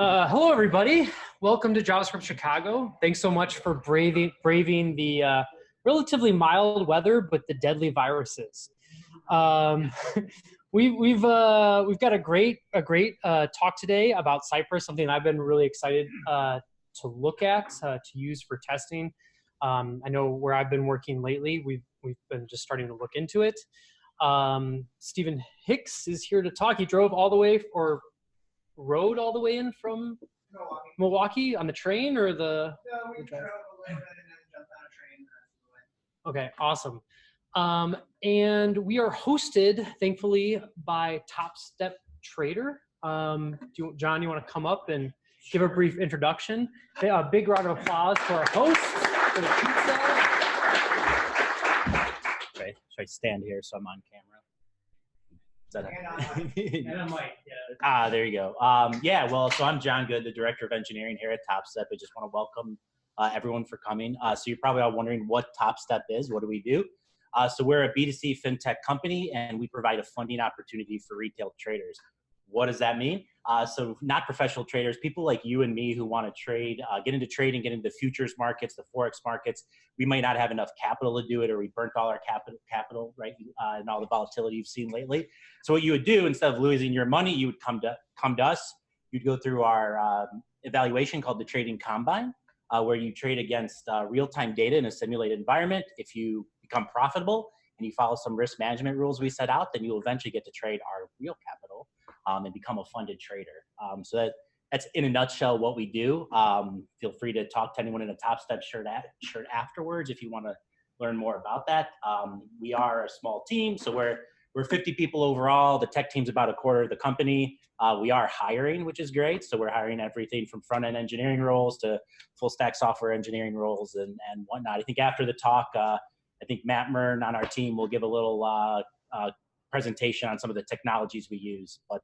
Hello, everybody. Welcome to JavaScript Chicago. Thanks so much for braving the relatively mild weather, but the deadly viruses. We've got a great talk today about Cypress, something I've been really excited to look at, to use for testing. I know where I've been working lately, we've been just starting to look into it. Stephen Hicks is here to talk. He drove all the way, or rode all the way in from Milwaukee on the train, or the? No, we drove a little bit and then jumped on a train. Okay, awesome. And we are hosted, thankfully, by Top Step Trader. John, you want to come up and give a brief introduction? A big round of applause for our host for the pizza. Should I stand here so I'm on camera? And And I'm like, yeah. There you go. Yeah, well, so I'm John Good, the Director of Engineering here at TopStep. I just want to welcome everyone for coming. So you're probably all wondering what TopStep is. What do we do? So we're a B2C fintech company, and we provide a funding opportunity for retail traders. What does that mean? So not professional traders, people like you and me who want to trade, get into trading, get into futures markets, the Forex markets. We might not have enough capital to do it, or we burnt all our capital, right, and all the volatility you've seen lately. So what you would do, instead of losing your money, you would come to us. You'd go through our evaluation called the Trading Combine, where you trade against real-time data in a simulated environment. If you become profitable and you follow some risk management rules we set out, then you'll eventually get to trade our real capital and become a funded trader. So that's in a nutshell what we do. Feel free to talk to anyone in a TopStep shirt afterwards if you want to learn more about that. We are a small team, so we're 50 people overall. The tech team's about a quarter of the company. We are hiring, which is great. So we're hiring everything from front-end engineering roles to full-stack software engineering roles and whatnot. I think after the talk, I think Matt Mern on our team will give a little presentation on some of the technologies we use. But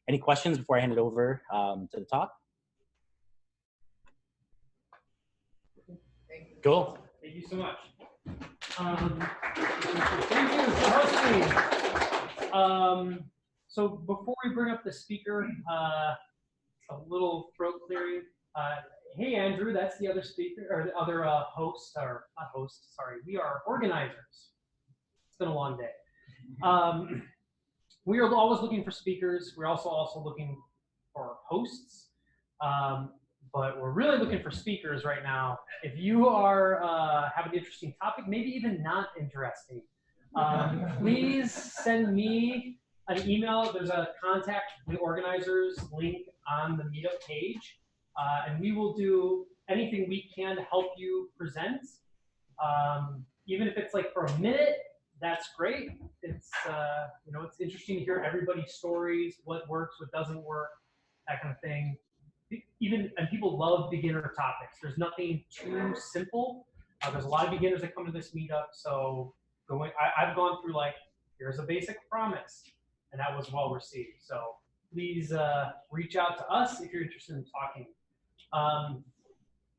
any questions before I hand it over to the talk? Cool. Thank you so much. Thank you for hosting. So before we bring up the speaker, a little throat clearing. Hey, Andrew, that's the other speaker, or the other host, or not host, sorry. We are organizers. It's been a long day. We are always looking for speakers. We're also looking for hosts. But we're really looking for speakers right now. If you are have an interesting topic, maybe even not interesting, please send me an email. There's a contact the organizers link on the meetup page, and we will do anything we can to help you present. Even if it's like for a minute, that's great. It's it's interesting to hear everybody's stories, what works, what doesn't work, that kind of thing. And people love beginner topics. There's nothing too simple. There's a lot of beginners that come to this meetup. So I've gone through like, here's a basic promise, and that was well received. So please reach out to us if you're interested in talking.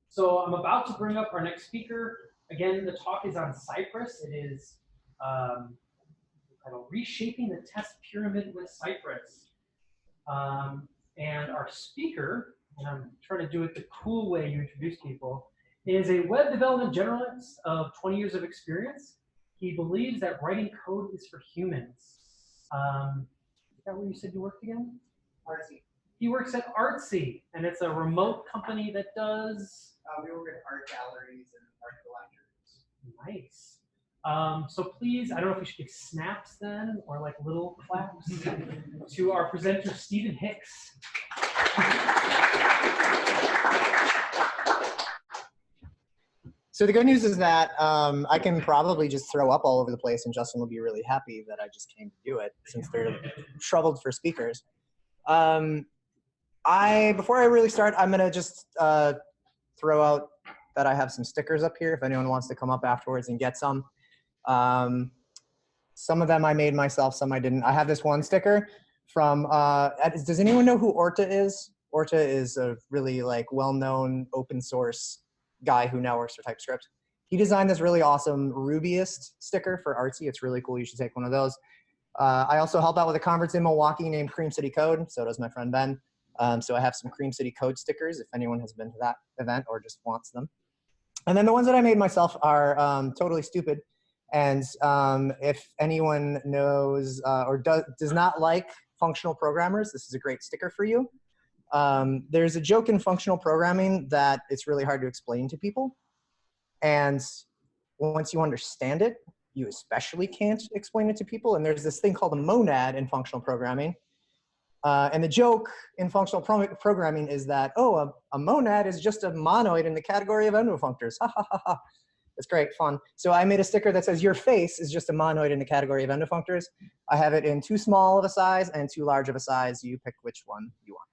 So I'm about to bring up our next speaker. Again, the talk is on Cypress. It is titled Reshaping the Test Pyramid with Cypress. And our speaker, and I'm trying to do it the cool way you introduce people, is a web development generalist of 20 years of experience. He believes that writing code is for humans. Is that where you said you worked again? Artsy. He works at Artsy, and it's a remote company that does... We work at art galleries and art collectors. Nice. So please, I don't know if we should give snaps then, or like little claps to our presenter, Stephen Hicks. So the good news is that I can probably just throw up all over the place, and Justin will be really happy that I just came to do it, since they're troubled for speakers. Before I really start, I'm going to just throw out that I have some stickers up here if anyone wants to come up afterwards and get some. Some of them I made myself, some I didn't. I have this one sticker from, does anyone know who Orta is? Orta is a really well-known open source guy who now works for TypeScript. He designed this really awesome Rubyist sticker for Artsy. It's really cool. You should take one of those. I also help out with a conference in Milwaukee named Cream City Code. So does my friend Ben. So I have some Cream City Code stickers if anyone has been to that event or just wants them. And then the ones that I made myself are totally stupid. And if anyone knows or does not like functional programmers, this is a great sticker for you. There's a joke in functional programming that it's really hard to explain to people. And once you understand it, you especially can't explain it to people. And there's this thing called a monad in functional programming. And the joke in functional programming is that, oh, a monad is just a monoid in the category of endofunctors. Ha, ha, ha, ha. It's great, fun. So I made a sticker that says your face is just a monoid in the category of endofunctors. I have it in too small of a size and too large of a size. You pick which one you want.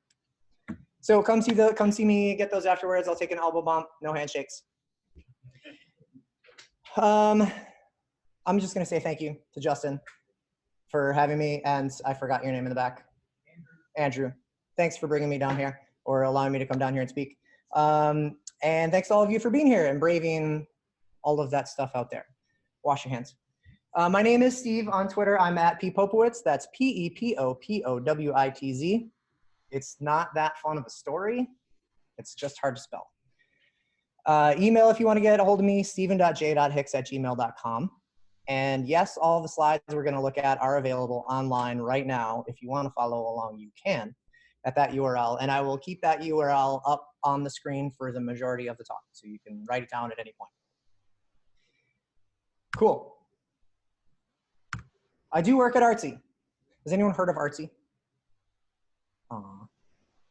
So come see me, get those afterwards. I'll take an elbow bump, no handshakes. I'm just gonna say thank you to Justin for having me, and I forgot your name in the back. Andrew, thanks for bringing me down here or allowing me to come down here and speak. And thanks to all of you for being here and braving all of that stuff out there. Wash your hands. My name is Steve on Twitter. I'm at ppopowitz. That's P-E-P-O-P-O-W-I-T-Z. It's not that fun of a story. It's just hard to spell. Email if you want to get a hold of me, steven.j.hicks@gmail.com. And yes, all the slides we're going to look at are available online right now. If you want to follow along, you can at that URL. And I will keep that URL up on the screen for the majority of the talk, so you can write it down at any point. Cool. I do work at Artsy. Has anyone heard of Artsy? Aw,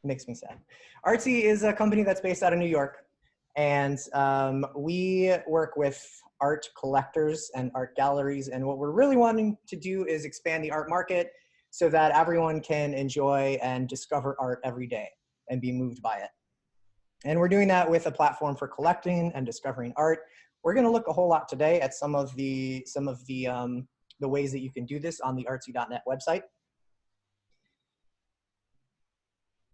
makes me sad. Artsy is a company that's based out of New York. And we work with art collectors and art galleries. And what we're really wanting to do is expand the art market so that everyone can enjoy and discover art every day and be moved by it. And we're doing that with a platform for collecting and discovering art. We're going to look a whole lot today at some of the ways that you can do this on the artsy.net website.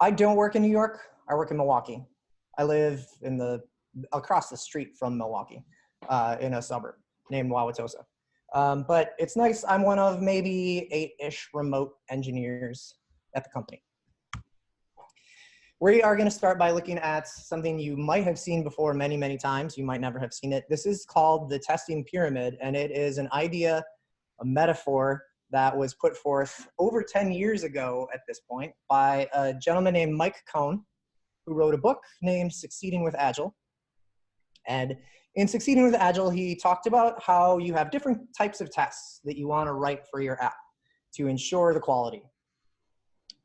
I don't work in New York. I work in Milwaukee. I live across the street from Milwaukee in a suburb named Wauwatosa. But it's nice. I'm one of maybe 8-ish remote engineers at the company. We are going to start by looking at something you might have seen before many, many times. You might never have seen it. This is called the testing pyramid, and it is an idea, a metaphor that was put forth over 10 years ago at this point by a gentleman named Mike Cohn, who wrote a book named Succeeding with Agile. And in Succeeding with Agile, he talked about how you have different types of tests that you want to write for your app to ensure the quality.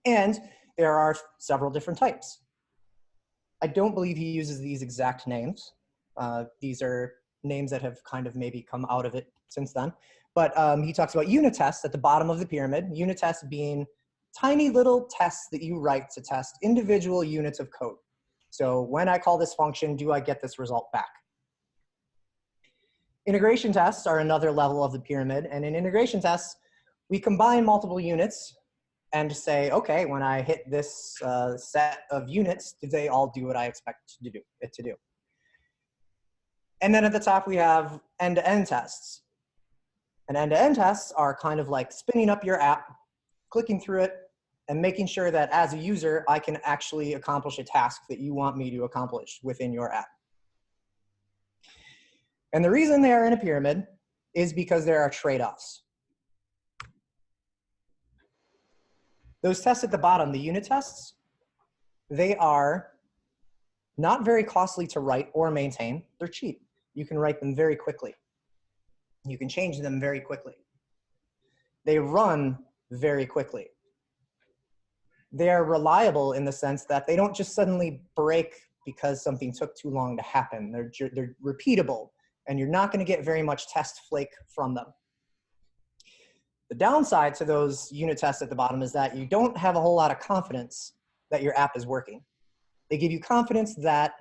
And there are several different types. I don't believe he uses these exact names. These are names that have kind of maybe come out of it since then. But he talks about unit tests at the bottom of the pyramid, unit tests being tiny little tests that you write to test individual units of code. So when I call this function, do I get this result back? Integration tests are another level of the pyramid. And in integration tests, we combine multiple units and say, okay, when I hit this set of units, do they all do what I expect it to do? And then at the top, we have end-to-end tests. And end-to-end tests are kind of like spinning up your app, clicking through it, and making sure that as a user, I can actually accomplish a task that you want me to accomplish within your app. And the reason they are in a pyramid is because there are trade-offs. Those tests at the bottom, the unit tests, they are not very costly to write or maintain. They're cheap. You can write them very quickly. You can change them very quickly. They run very quickly. They are reliable in the sense that they don't just suddenly break because something took too long to happen. They're repeatable, and you're not going to get very much test flake from them. The downside to those unit tests at the bottom is that you don't have a whole lot of confidence that your app is working. They give you confidence that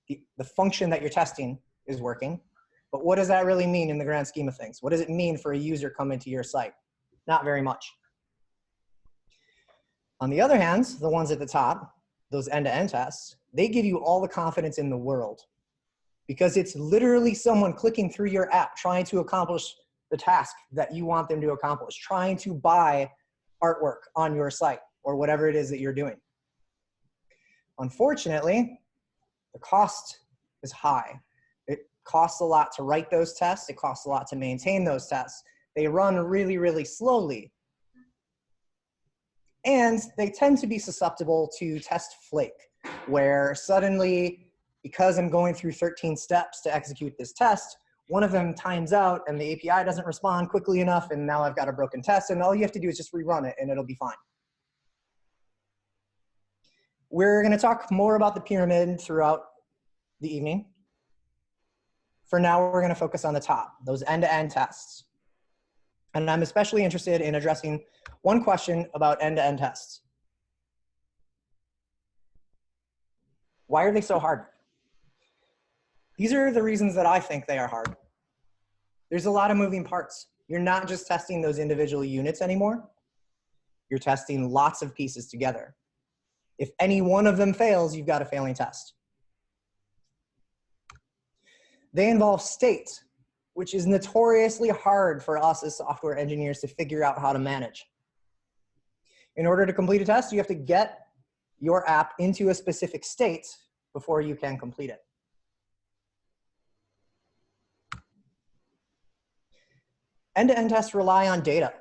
the function that you're testing is working, but what does that really mean in the grand scheme of things? What does it mean for a user coming to your site? Not very much. On the other hand, the ones at the top, those end-to-end tests, they give you all the confidence in the world because it's literally someone clicking through your app trying to accomplish the task that you want them to accomplish, trying to buy artwork on your site or whatever it is that you're doing. Unfortunately, the cost is high. It costs a lot to write those tests. It costs a lot to maintain those tests. They run really, really slowly. And they tend to be susceptible to test flake, where suddenly, because I'm going through 13 steps to execute this test, one of them times out and the API doesn't respond quickly enough, and now I've got a broken test, and all you have to do is just rerun it and it'll be fine. We're going to talk more about the pyramid throughout the evening. For now, we're going to focus on the top, those end-to-end tests. And I'm especially interested in addressing one question about end-to-end tests. Why are they so hard? These are the reasons that I think they are hard. There's a lot of moving parts. You're not just testing those individual units anymore. You're testing lots of pieces together. If any one of them fails, you've got a failing test. They involve state, which is notoriously hard for us as software engineers to figure out how to manage. In order to complete a test, you have to get your app into a specific state before you can complete it. End-to-end tests rely on data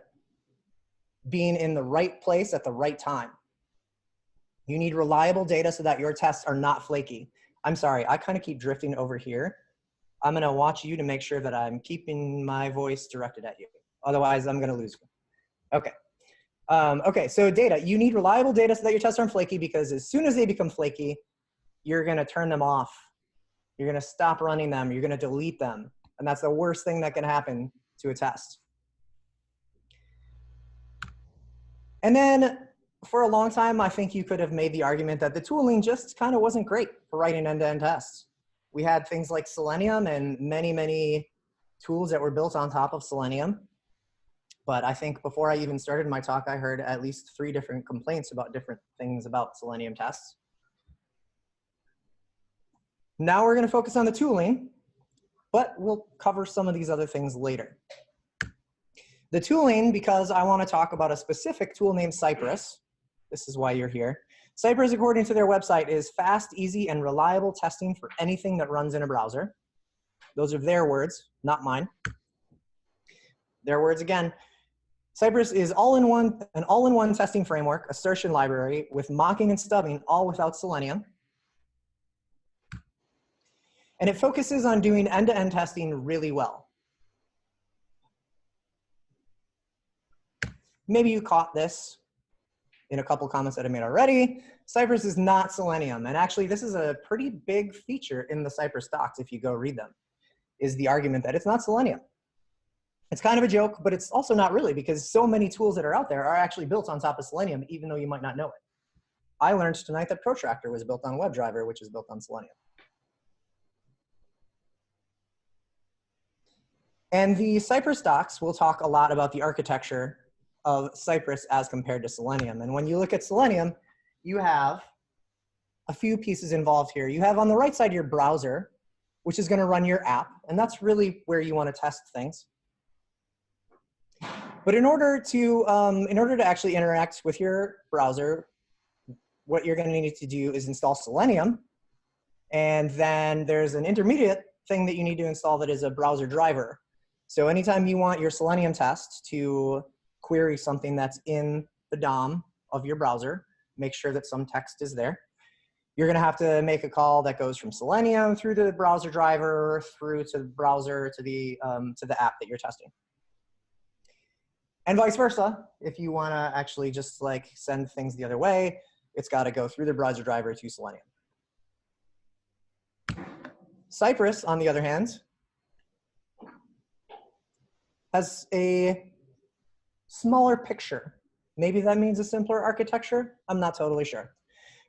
being in the right place at the right time. You need reliable data so that your tests are not flaky. I'm sorry, I kind of keep drifting over here. I'm going to watch you to make sure that I'm keeping my voice directed at you. Otherwise, I'm going to lose you. Okay. Okay, so data. You need reliable data so that your tests aren't flaky, because as soon as they become flaky, you're going to turn them off. You're going to stop running them. You're going to delete them. And that's the worst thing that can happen to a test. And then for a long time, I think you could have made the argument that the tooling just kind of wasn't great for writing end-to-end tests. We had things like Selenium and many, many tools that were built on top of Selenium. But I think before I even started my talk, I heard at least 3 different complaints about different things about Selenium tests. Now we're going to focus on the tooling, but we'll cover some of these other things later. The tooling, because I want to talk about a specific tool named Cypress. This is why you're here. Cypress, according to their website, is fast, easy, and reliable testing for anything that runs in a browser. Those are their words, not mine. Their words again. Cypress is an all-in-one testing framework, assertion library with mocking and stubbing, all without Selenium. And it focuses on doing end-to-end testing really well. Maybe you caught this in a couple comments that I made already. Cypress is not Selenium. And actually, this is a pretty big feature in the Cypress docs, if you go read them, is the argument that it's not Selenium. It's kind of a joke, but it's also not really, because so many tools that are out there are actually built on top of Selenium, even though you might not know it. I learned tonight that Protractor was built on WebDriver, which is built on Selenium. And the Cypress docs will talk a lot about the architecture of Cypress as compared to Selenium. And when you look at Selenium, you have a few pieces involved here. You have on the right side your browser, which is going to run your app, and that's really where you want to test things. But in order to actually interact with your browser, what you're going to need to do is install Selenium, and then there's an intermediate thing that you need to install that is a browser driver. So anytime you want your Selenium test to query something that's in the DOM of your browser, make sure that some text is there. You're going to have to make a call that goes from Selenium through the browser driver, through to the browser, to the app that you're testing. And vice versa. If you want to actually just like send things the other way, it's got to go through the browser driver to Selenium. Cypress, on the other hand, has a smaller picture. Maybe that means a simpler architecture. I'm not totally sure.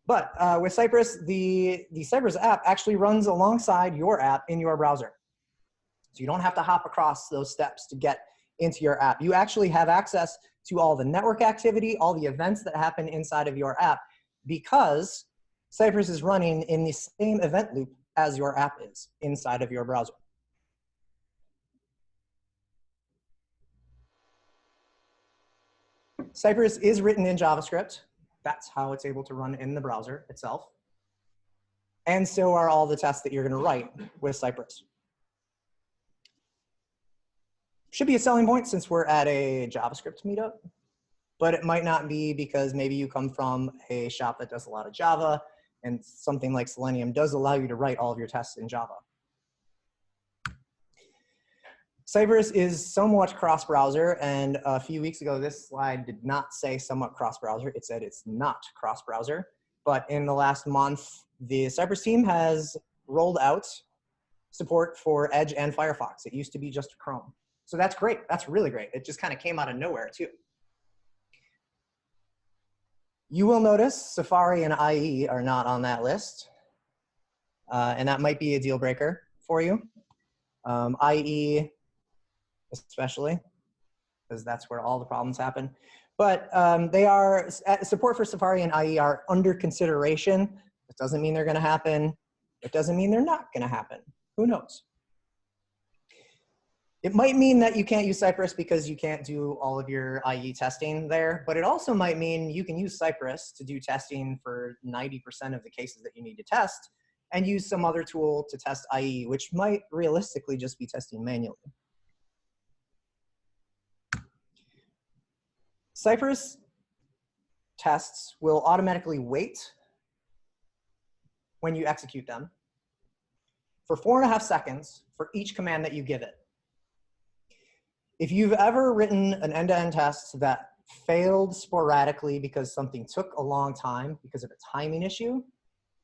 But with Cypress, the Cypress app actually runs alongside your app in your browser. So you don't have to hop across those steps to get into your app. You actually have access to all the network activity, all the events that happen inside of your app, because Cypress is running in the same event loop as your app is inside of your browser. Cypress is written in JavaScript. That's how it's able to run in the browser itself. And so are all the tests that you're going to write with Cypress. Should be a selling point since we're at a JavaScript meetup, but it might not be because maybe you come from a shop that does a lot of Java, and something like Selenium does allow you to write all of your tests in Java. Cypress is somewhat cross-browser, and a few weeks ago, this slide did not say somewhat cross-browser. It said it's not cross-browser. But in the last month, the Cypress team has rolled out support for Edge and Firefox. It used to be just Chrome. So that's great. That's really great. It just kind of came out of nowhere, too. You will notice Safari and IE are not on that list. And that might be a deal breaker for you. IE especially, because that's where all the problems happen. But they are, support for Safari and IE are under consideration. It doesn't mean they're going to happen. It doesn't mean they're not going to happen. Who knows? It might mean that you can't use Cypress because you can't do all of your IE testing there, but it also might mean you can use Cypress to do testing for 90% of the cases that you need to test, and use some other tool to test IE, which might realistically just be testing manually. Cypress tests will automatically wait when you execute them for 4.5 seconds for each command that you give it. If you've ever written an end-to-end test that failed sporadically because something took a long time because of a timing issue,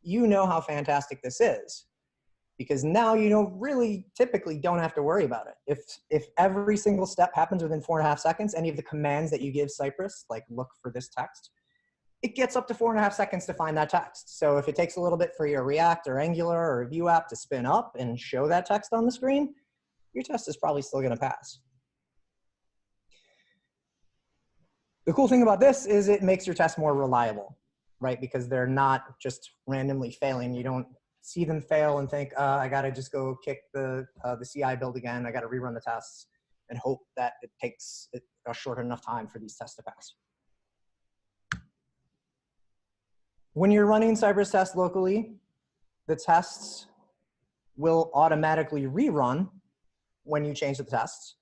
you know how fantastic this is. Because now you really typically don't have to worry about it. If every single step happens within 4.5 seconds, any of the commands that you give Cypress, like look for this text, it gets up to 4.5 seconds to find that text. So if it takes a little bit for your React or Angular or Vue app to spin up and show that text on the screen, your test is probably still going to pass. The cool thing about this is it makes your test more reliable, right? Because they're not just randomly failing. You don't see them fail and think, I got to just go kick the CI build again. I got to rerun the tests and hope that it takes a short enough time for these tests to pass. When you're running Cypress tests locally, the tests will automatically rerun when you change the tests,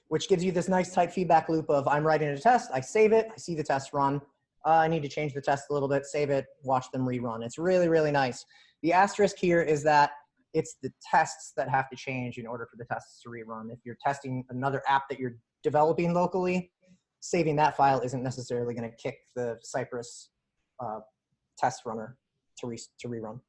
which gives you this nice tight feedback loop of I'm writing a test, I save it, I see the test run. I need to change the test a little bit, save it, watch them rerun. It's really, really nice. The asterisk here is that it's the tests that have to change in order for the tests to rerun. If you're testing another app that you're developing locally, saving that file isn't necessarily going to kick the Cypress test runner to rerun.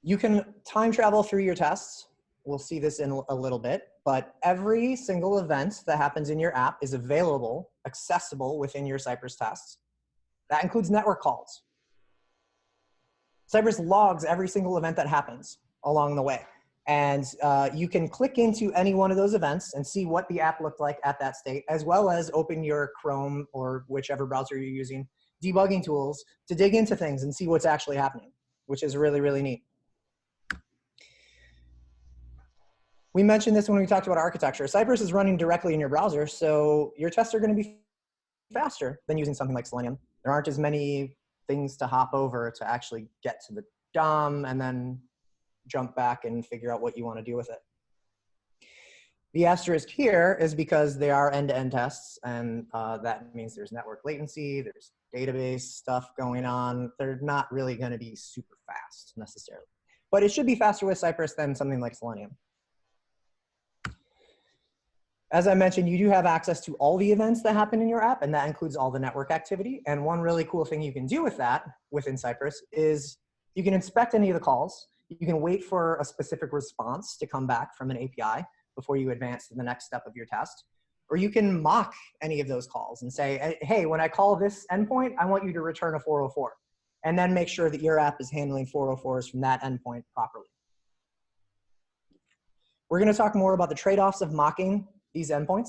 You can time travel through your tests. We'll see this in a little bit, but every single event that happens in your app is available, accessible within your Cypress tests. That includes network calls. Cypress logs every single event that happens along the way. And you can click into any one of those events and see what the app looked like at that state, as well as open your Chrome or whichever browser you're using, debugging tools to dig into things and see what's actually happening, which is really, really neat. We mentioned this when we talked about architecture. Cypress is running directly in your browser, so your tests are going to be faster than using something like Selenium. There aren't as many things to hop over to actually get to the DOM and then jump back and figure out what you want to do with it. The asterisk here is because they are end-to-end tests, and that means there's network latency, there's database stuff going on. They're not really going to be super fast necessarily. But it should be faster with Cypress than something like Selenium. As I mentioned, you do have access to all the events that happen in your app, and that includes all the network activity. And one really cool thing you can do with that within Cypress is you can inspect any of the calls. You can wait for a specific response to come back from an API before you advance to the next step of your test. Or you can mock any of those calls and say, hey, when I call this endpoint, I want you to return a 404. And then make sure that your app is handling 404s from that endpoint properly. We're going to talk more about the trade-offs of mocking these endpoints,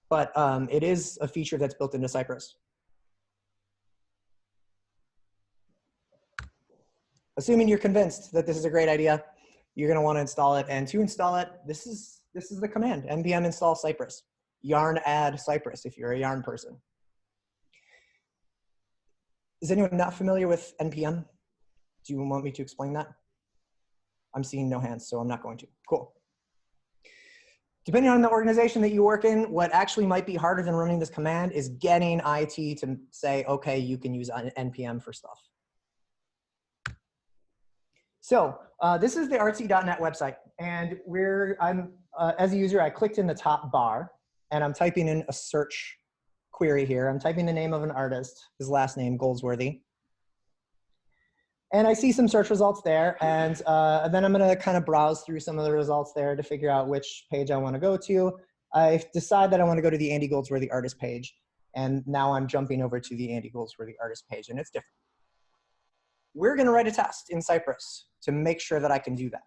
but it is a feature that's built into Cypress. Assuming you're convinced that this is a great idea, you're going to want to install it. And to install it, this is the command, npm install Cypress, yarn add Cypress if you're a yarn person. Is anyone not familiar with NPM? Do you want me to explain that? I'm seeing no hands, so I'm not going to. Cool. Depending on the organization that you work in, what actually might be harder than running this command is getting IT to say, okay, you can use NPM for stuff. So this is the artsy.net website. And as a user, I clicked in the top bar, and I'm typing in a search query here. I'm typing the name of an artist, his last name, Goldsworthy. And I see some search results there. And then I'm going to kind of browse through some of the results there to figure out which page I want to go to. I decide that I want to go to the Andy Goldsworthy artist page. And now I'm jumping over to the Andy Goldsworthy artist page, and it's different. We're going to write a test in Cypress to make sure that I can do that.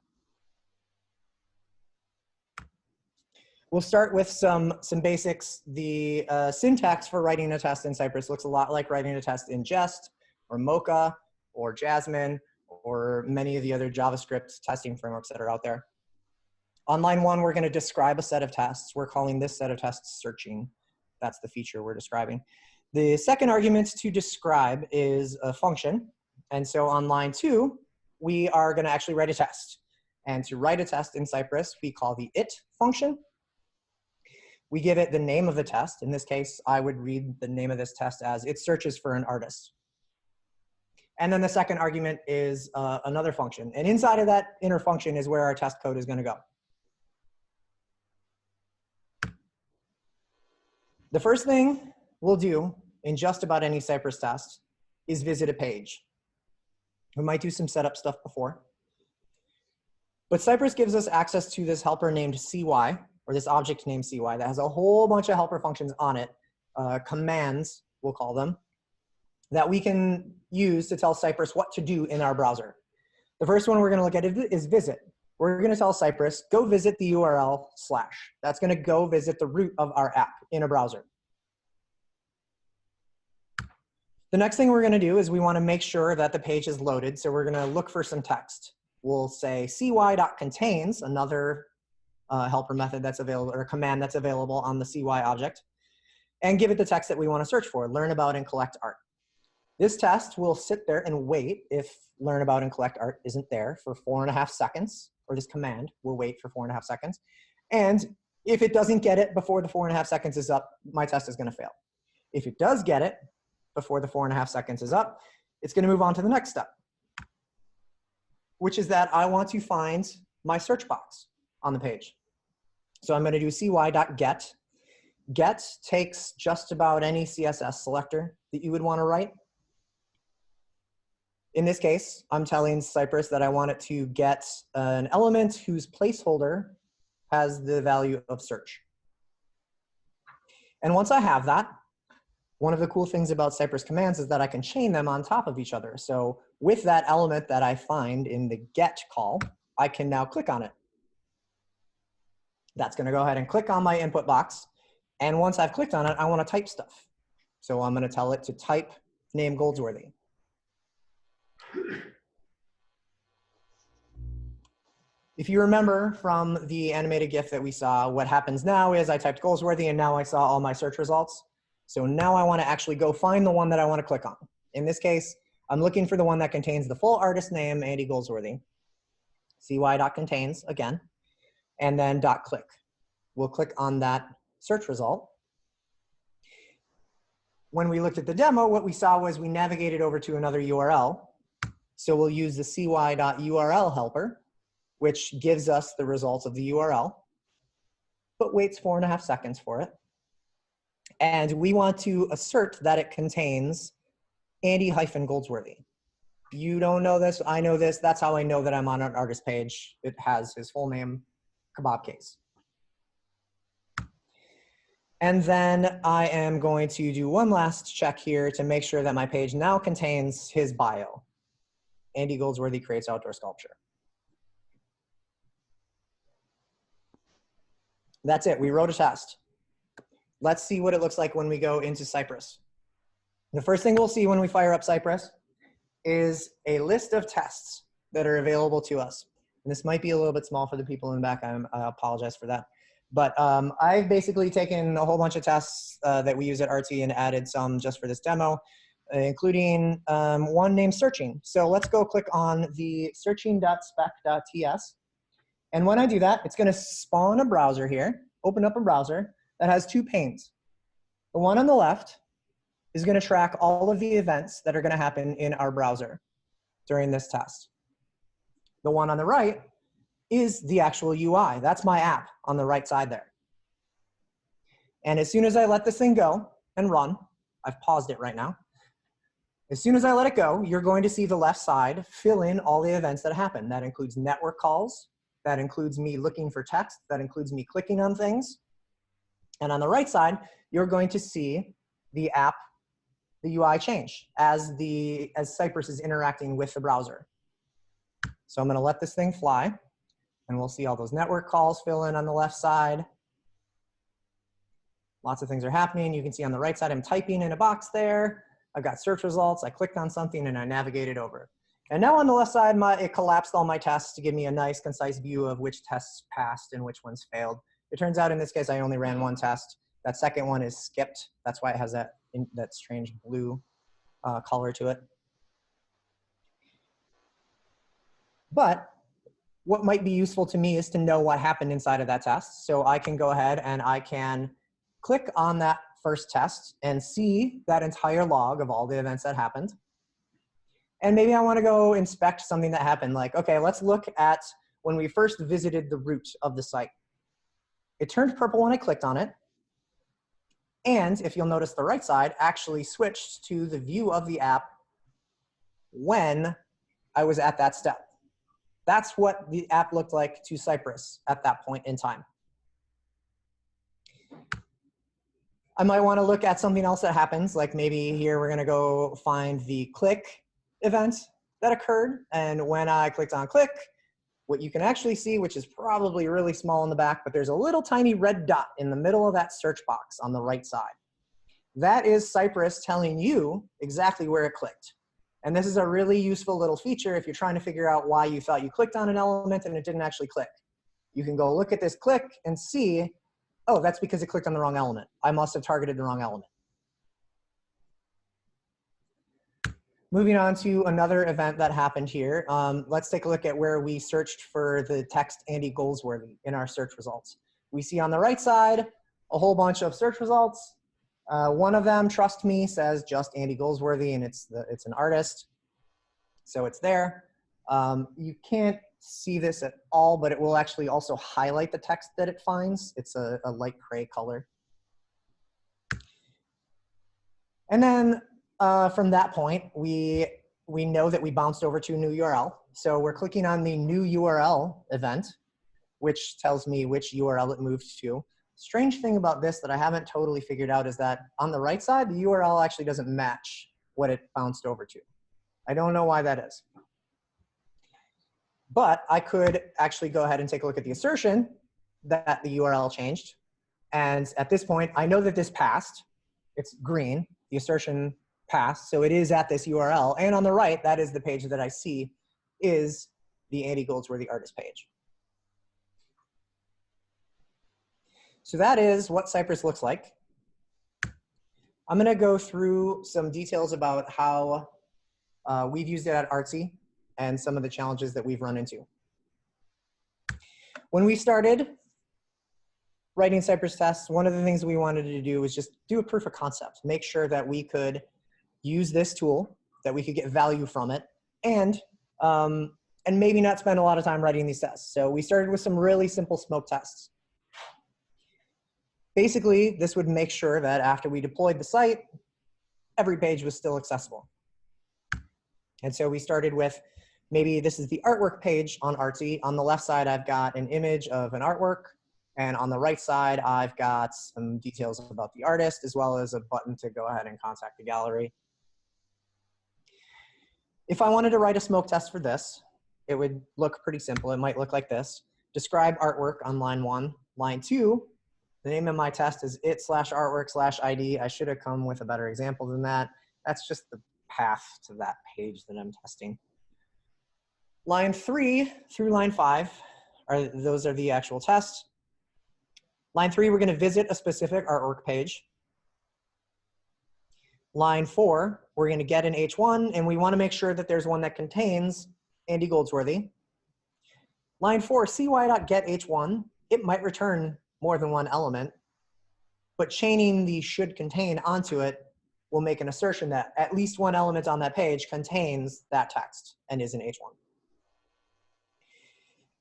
We'll start with some basics. The syntax for writing a test in Cypress looks a lot like writing a test in Jest or Mocha or Jasmine or many of the other JavaScript testing frameworks that are out there. On line 1, we're going to describe a set of tests. We're calling this set of tests searching. That's the feature we're describing. The second argument to describe is a function. And so on line 2, we are going to actually write a test. And to write a test in Cypress, we call the it function. We give it the name of the test. In this case, I would read the name of this test as it searches for an artist. And then the second argument is another function. And inside of that inner function is where our test code is going to go. The first thing we'll do in just about any Cypress test is visit a page. We might do some setup stuff before. But Cypress gives us access to this helper named CY, or this object named CY, that has a whole bunch of helper functions on it, commands, we'll call them, that we can use to tell Cypress what to do in our browser. The first one we're going to look at is visit. We're going to tell Cypress, go visit the URL /. That's going to go visit the root of our app in a browser. The next thing we're going to do is we want to make sure that the page is loaded. So we're going to look for some text. We'll say cy.contains, another helper method that's available, or a command that's available on the CY object, and give it the text that we want to search for, learn about and collect art. This test will sit there and wait if learn about and collect art isn't there for 4.5 seconds, or this command will wait for 4.5 seconds. And if it doesn't get it before the 4.5 seconds is up, my test is going to fail. If it does get it before the 4.5 seconds is up, it's going to move on to the next step, which is that I want to find my search box on the page. So I'm going to do cy.get. Get takes just about any CSS selector that you would want to write. In this case, I'm telling Cypress that I want it to get an element whose placeholder has the value of search. And once I have that, one of the cool things about Cypress commands is that I can chain them on top of each other. So with that element that I find in the get call, I can now click on it. That's going to go ahead and click on my input box. And once I've clicked on it, I want to type stuff. So I'm going to tell it to type name Goldsworthy. If you remember from the animated GIF that we saw, what happens now is I typed Goldsworthy and now I saw all my search results. So now I want to actually go find the one that I want to click on. In this case, I'm looking for the one that contains the full artist name, Andy Goldsworthy. cy.contains again, and then .click. We'll click on that search result. When we looked at the demo, what we saw was we navigated over to another URL. So we'll use the cy.url helper, which gives us the results of the URL, but waits 4.5 seconds for it. And we want to assert that it contains Andy-Goldsworthy. You don't know this, I know this. That's how I know that I'm on an artist page. It has his full name, kebab case. And then I am going to do one last check here to make sure that my page now contains his bio. Andy Goldsworthy creates outdoor sculpture. That's it, we wrote a test. Let's see what it looks like when we go into Cypress. The first thing we'll see when we fire up Cypress is a list of tests that are available to us. And this might be a little bit small for the people in the back, I apologize for that. But I've basically taken a whole bunch of tests that we use at Artsy and added some just for this demo. including one named searching. So let's go click on the searching.spec.ts. And when I do that, it's going to spawn a browser here, open up a browser that has two panes. The one on the left is going to track all of the events that are going to happen in our browser during this test. The one on the right is the actual UI. That's my app on the right side there. And as soon as I let this thing go and run, I've paused it right now. As soon as I let it go, you're going to see the left side fill in all the events that happen. That includes network calls. That includes me looking for text. That includes me clicking on things. And on the right side, you're going to see the app, the UI change as Cypress is interacting with the browser. So I'm going to let this thing fly, and we'll see all those network calls fill in on the left side. Lots of things are happening. You can see on the right side, I'm typing in a box there. I've got search results. I clicked on something, and I navigated over. And now on the left side, it collapsed all my tests to give me a nice, concise view of which tests passed and which ones failed. It turns out in this case, I only ran one test. That second one is skipped. That's why it has that strange blue color to it. But what might be useful to me is to know what happened inside of that test. So I can go ahead and I can click on that first test and see that entire log of all the events that happened. And maybe I want to go inspect something that happened. Like, okay, let's look at when we first visited the root of the site. It turned purple when I clicked on it. And if you'll notice the right side actually switched to the view of the app when I was at that step. That's what the app looked like to Cypress at that point in time. I might want to look at something else that happens, like maybe here we're going to go find the click event that occurred. And when I clicked on click, what you can actually see, which is probably really small in the back, but there's a little tiny red dot in the middle of that search box on the right side. That is Cypress telling you exactly where it clicked. And this is a really useful little feature if you're trying to figure out why you thought you clicked on an element and it didn't actually click. You can go look at this click and see, oh, that's because it clicked on the wrong element. I must have targeted the wrong element. Moving on to another event that happened here. Let's take a look at where we searched for the text Andy Goldsworthy in our search results. We see on the right side a whole bunch of search results. One of them, trust me, says just Andy Goldsworthy, and it's an artist. So it's there. You can't see this at all, but it will actually also highlight the text that it finds. It's a light gray color. And then from that point, we know that we bounced over to a new URL. So we're clicking on the new URL event, which tells me which URL it moved to. Strange thing about this that I haven't totally figured out is that on the right side, the URL actually doesn't match what it bounced over to. I don't know why that is. But I could actually go ahead and take a look at the assertion that the URL changed. And at this point, I know that this passed. It's green. The assertion passed. So it is at this URL. And on the right, that is the page that I see is the Andy Goldsworthy artist page. So that is what Cypress looks like. I'm going to go through some details about how we've used it at Artsy and some of the challenges that we've run into. When we started writing Cypress tests, one of the things we wanted to do was just do a proof of concept, make sure that we could use this tool, that we could get value from it, and maybe not spend a lot of time writing these tests. So we started with some really simple smoke tests. Basically, this would make sure that after we deployed the site, every page was still accessible. And so we started with, maybe this is the artwork page on Artsy. On the left side, I've got an image of an artwork. And on the right side, I've got some details about the artist, as well as a button to go ahead and contact the gallery. If I wanted to write a smoke test for this, it would look pretty simple. It might look like this. Describe artwork on line 1. Line 2, the name of my test is it/artwork/ID. I should have come with a better example than that. That's just the path to that page that I'm testing. Line 3 through line 5, those are the actual tests. Line 3, we're going to visit a specific artwork page. Line 4, we're going to get an H1, and we want to make sure that there's one that contains Andy Goldsworthy. Line 4, cy.get H1, it might return more than one element, but chaining the should contain onto it will make an assertion that at least one element on that page contains that text and is an H1.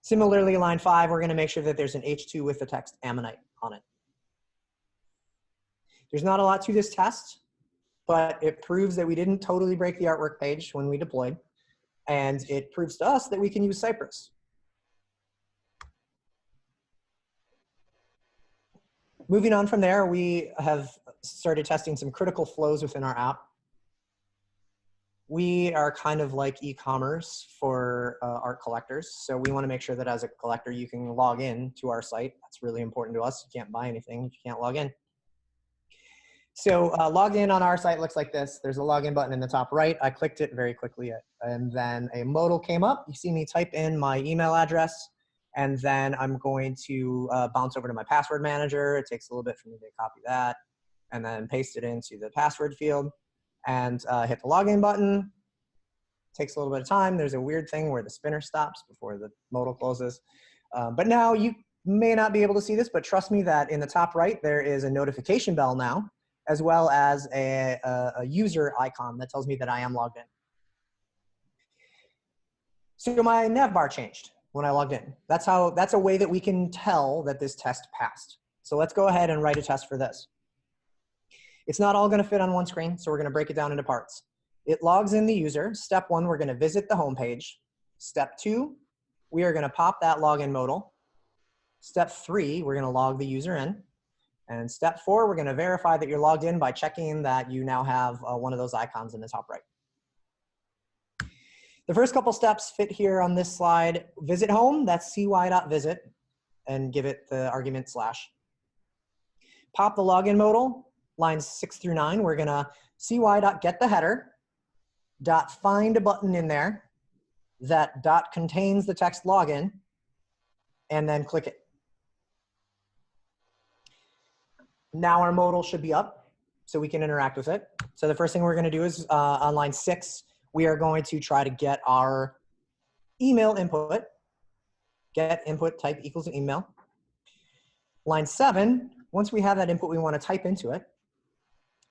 Similarly, line 5, we're going to make sure that there's an H2 with the text ammonite on it. There's not a lot to this test, but it proves that we didn't totally break the artwork page when we deployed, and it proves to us that we can use Cypress. Moving on from there, we have started testing some critical flows within our app. We are kind of like e-commerce for art collectors. So we want to make sure that as a collector, you can log in to our site. That's really important to us. You can't buy anything if you can't log in. So login on our site looks like this. There's a login button in the top right. I clicked it very quickly, and then a modal came up. You see me type in my email address, and then I'm going to bounce over to my password manager. It takes a little bit for me to copy that, and then paste it into the password field, and hit the login button. Takes a little bit of time. There's a weird thing where the spinner stops before the modal closes. But now you may not be able to see this, but trust me that in the top right, there is a notification bell now, as well as a user icon that tells me that I am logged in. So my nav bar changed when I logged in. That's a way that we can tell that this test passed. So let's go ahead and write a test for this. It's not all going to fit on one screen, so we're going to break it down into parts. It logs in the user. Step 1, we're going to visit the home page. Step 2, we are going to pop that login modal. Step 3, we're going to log the user in. And step 4, we're going to verify that you're logged in by checking that you now have one of those icons in the top right. The first couple steps fit here on this slide. Visit home, that's cy.visit, and give it the argument /. Pop the login modal, lines 6 through 9. We're going to cy.get the header, .find a button in there that contains the text login, and then click it. Now our modal should be up, so we can interact with it. So the first thing we're going to do is on line 6, we are going to try to get our email input. Get input type equals an email. Line 7, once we have that input, we want to type into it.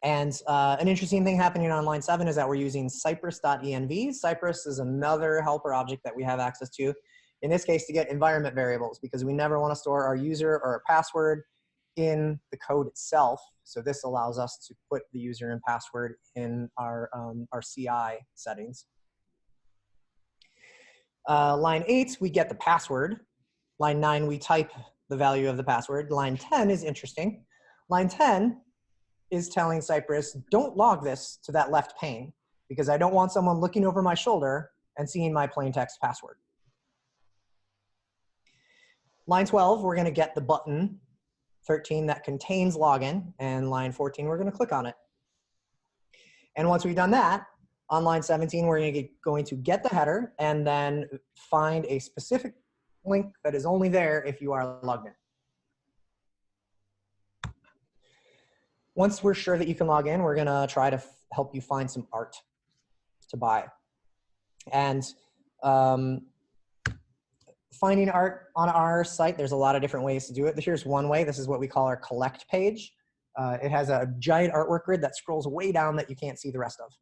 And an interesting thing happening on line 7 is that we're using Cypress.env. Cypress is another helper object that we have access to, in this case, to get environment variables, because we never want to store our user or our password in the code itself. So this allows us to put the user and password in our CI settings. Line 8, we get the password. Line 9, we type the value of the password. Line 10 is interesting. Line 10 is telling Cypress, don't log this to that left pane, because I don't want someone looking over my shoulder and seeing my plain text password. Line 12, we're going to get the button 13 that contains login, and line 14, we're going to click on it. And once we've done that, on line 17, we're going to get the header and then find a specific link that is only there if you are logged in. Once we're sure that you can log in, we're going to try to help you find some art to buy. And finding art on our site, there's a lot of different ways to do it. Here's one way. This is what we call our collect page. It has a giant artwork grid that scrolls way down that you can't see the rest of.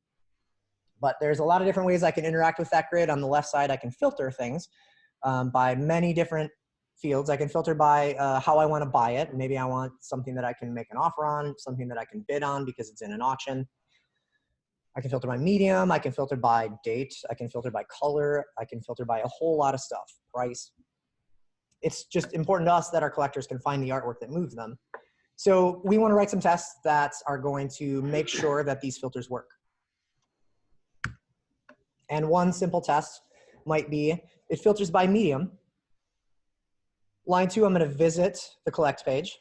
But there's a lot of different ways I can interact with that grid. On the left side, I can filter things by many different fields. I can filter by how I want to buy it. Maybe I want something that I can make an offer on, something that I can bid on because it's in an auction. I can filter by medium, I can filter by date, I can filter by color, I can filter by a whole lot of stuff, price. It's just important to us that our collectors can find the artwork that moves them. So we want to write some tests that are going to make sure that these filters work. And one simple test might be, it filters by medium. Line 2, I'm going to visit the collect page.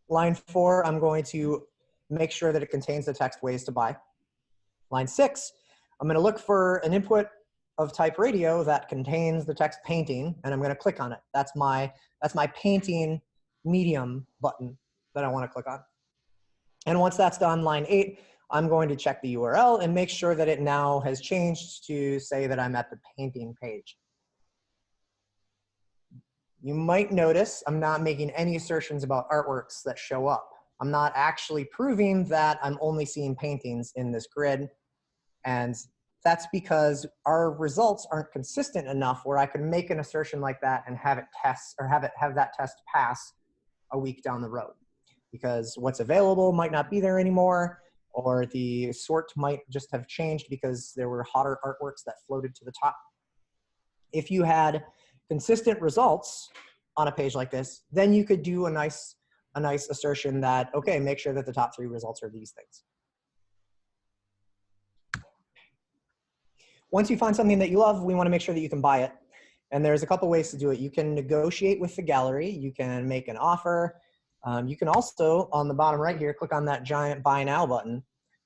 Line 4, I'm going to make sure that it contains the text ways to buy. Line 6, I'm going to look for an input of type radio that contains the text painting, and I'm going to click on it. That's my painting medium button that I want to click on. And once that's done, line 8, I'm going to check the URL and make sure that it now has changed to say that I'm at the painting page. You might notice I'm not making any assertions about artworks that show up. I'm not actually proving that I'm only seeing paintings in this grid. And that's because our results aren't consistent enough where I could make an assertion like that and have it test, or have that test pass a week down the road. Because what's available might not be there anymore, or the sort might just have changed because there were hotter artworks that floated to the top. If you had consistent results on a page like this, then you could do a nice assertion that, okay, make sure that the top 3 results are these things. Once you find something that you love, we want to make sure that you can buy it. And there's a couple ways to do it. You can negotiate with the gallery. You can make an offer. You can also, on the bottom right here, click on that giant buy now button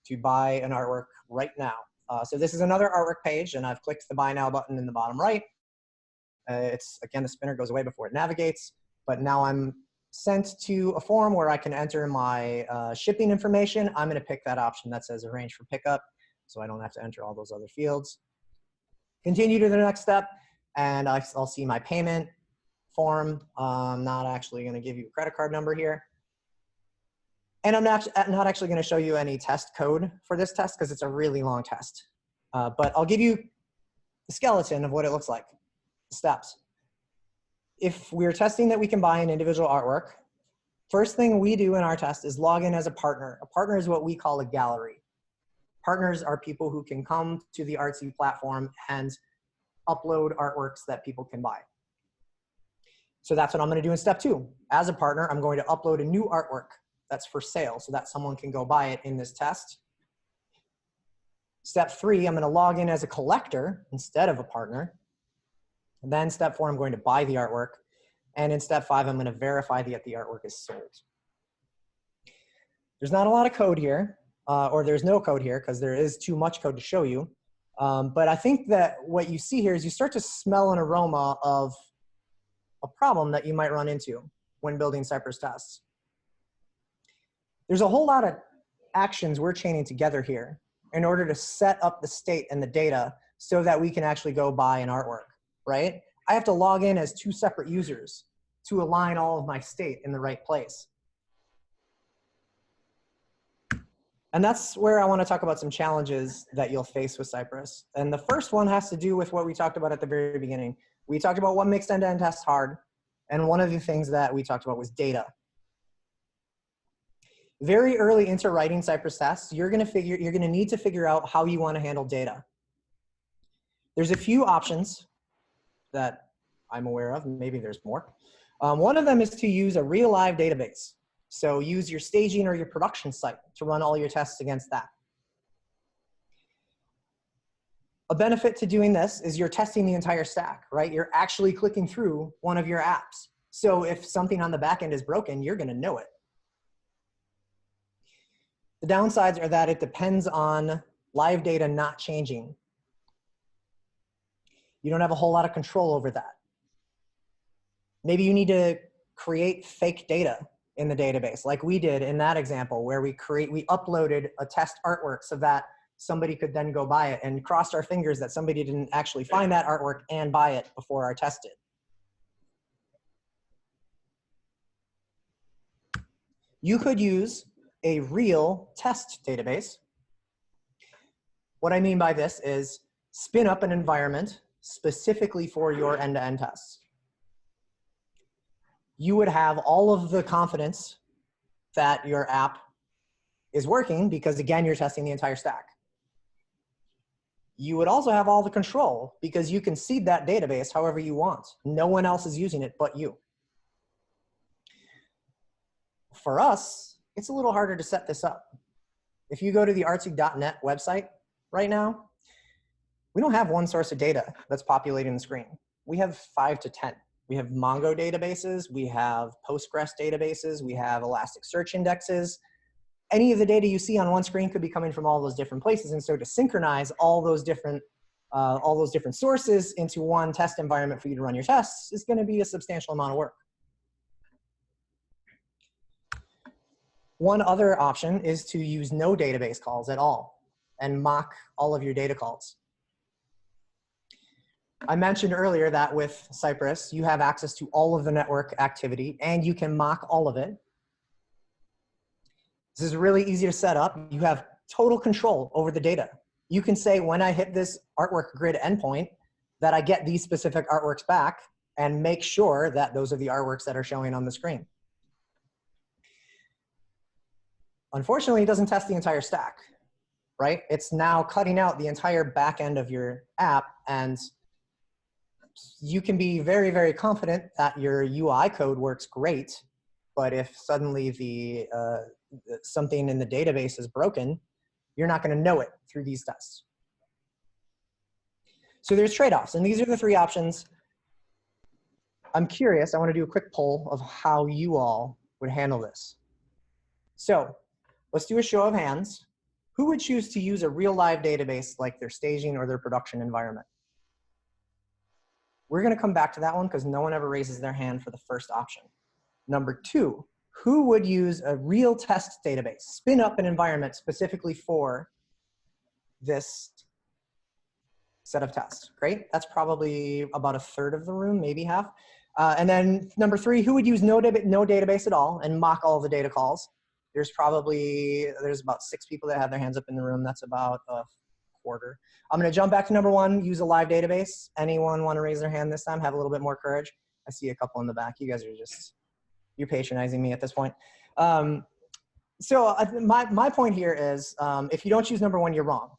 to buy an artwork right now. So this is another artwork page, and I've clicked the buy now button in the bottom right. It's, again, the spinner goes away before it navigates, but now I'm sent to a form where I can enter my shipping information. I'm going to pick that option that says arrange for pickup, so I don't have to enter all those other fields. Continue to the next step, and I'll see my payment form. I'm not actually going to give you a credit card number here. And I'm not actually going to show you any test code for this test because it's a really long test. But I'll give you the skeleton of what it looks like, the steps. If we're testing that we can buy an individual artwork, first thing we do in our test is log in as a partner. A partner is what we call a gallery. Partners are people who can come to the Artsy platform and upload artworks that people can buy. So that's what I'm going to do in step 2. As a partner, I'm going to upload a new artwork that's for sale so that someone can go buy it in this test. Step 3, I'm going to log in as a collector instead of a partner. And then step 4, I'm going to buy the artwork. And in step 5, I'm going to verify that the artwork is sold. There's not a lot of code here. Or there's no code here because there is too much code to show you. But I think that what you see here is you start to smell an aroma of a problem that you might run into when building Cypress tests. There's a whole lot of actions we're chaining together here in order to set up the state and the data so that we can actually go buy an artwork, right? I have to log in as 2 separate users to align all of my state in the right place. And that's where I want to talk about some challenges that you'll face with Cypress. And the first one has to do with what we talked about at the very beginning. We talked about what makes end-to-end tests hard. And one of the things that we talked about was data. Very early into writing Cypress tests, you're going to need to figure out how you want to handle data. There's a few options that I'm aware of. Maybe there's more. One of them is to use a real live database. So use your staging or your production site to run all your tests against that. A benefit to doing this is you're testing the entire stack, right? You're actually clicking through one of your apps. So if something on the back end is broken, you're going to know it. The downsides are that it depends on live data not changing. You don't have a whole lot of control over that. Maybe you need to create fake data in the database, like we did in that example where we uploaded a test artwork so that somebody could then go buy it, and crossed our fingers that somebody didn't actually find that artwork and buy it before our test did. You could use a real test database. What I mean by this is spin up an environment specifically for your end-to-end tests. You would have all of the confidence that your app is working because, again, you're testing the entire stack. You would also have all the control because you can seed that database however you want. No one else is using it but you. For us, it's a little harder to set this up. If you go to the artsy.net website right now, we don't have one source of data that's populating the screen. We have 5 to 10. We have Mongo databases, we have Postgres databases, we have Elasticsearch indexes. Any of the data you see on one screen could be coming from all those different places. And so to synchronize all those different sources into one test environment for you to run your tests is going to be a substantial amount of work. One other option is to use no database calls at all and mock all of your data calls. I mentioned earlier that with Cypress, you have access to all of the network activity and you can mock all of it. This is really easy to set up. You have total control over the data. You can say when I hit this artwork grid endpoint that I get these specific artworks back and make sure that those are the artworks that are showing on the screen. Unfortunately, it doesn't test the entire stack, right? It's now cutting out the entire back end of your app, and you can be very, very confident that your UI code works great, but if suddenly something in the database is broken, you're not going to know it through these tests. So there's trade-offs, and these are the three options. I'm curious, I want to do a quick poll of how you all would handle this. So let's do a show of hands. Who would choose to use a real live database like their staging or their production environment? We're going to come back to that one because no one ever raises their hand for the first option. Number two, who would use a real test database, spin up an environment specifically for this set of tests? Great, that's probably about a third of the room, maybe half. And then number three, who would use no database at all and mock all the data calls? There's about 6 people that have their hands up in the room. That's about a quarter. I'm going to jump back to number one, use a live database. Anyone want to raise their hand this time? Have a little bit more courage. I see a couple in the back. You guys are just, you're patronizing me at this point. So my point here is if you don't choose number one, you're wrong.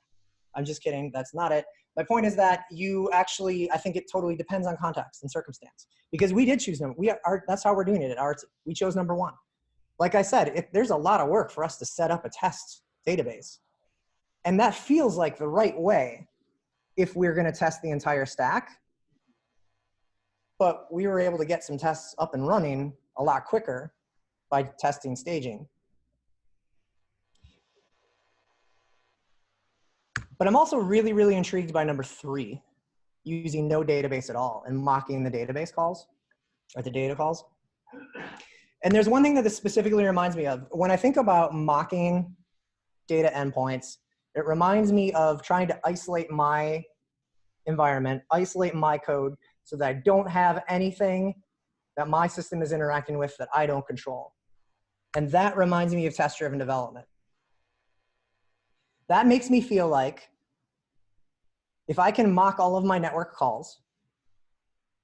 I'm just kidding. That's not it. My point is that you actually, I think it totally depends on context and circumstance. Because we did choose number, that's how we're doing it at Artsy. We chose number one. Like I said, there's a lot of work for us to set up a test database. And that feels like the right way if we're going to test the entire stack. But we were able to get some tests up and running a lot quicker by testing staging. But I'm also really, really intrigued by number three, using no database at all and mocking the database calls, or the data calls. And there's one thing that this specifically reminds me of. When I think about mocking data endpoints, it reminds me of trying to isolate my environment, isolate my code so that I don't have anything that my system is interacting with that I don't control. And that reminds me of test-driven development. That makes me feel like if I can mock all of my network calls,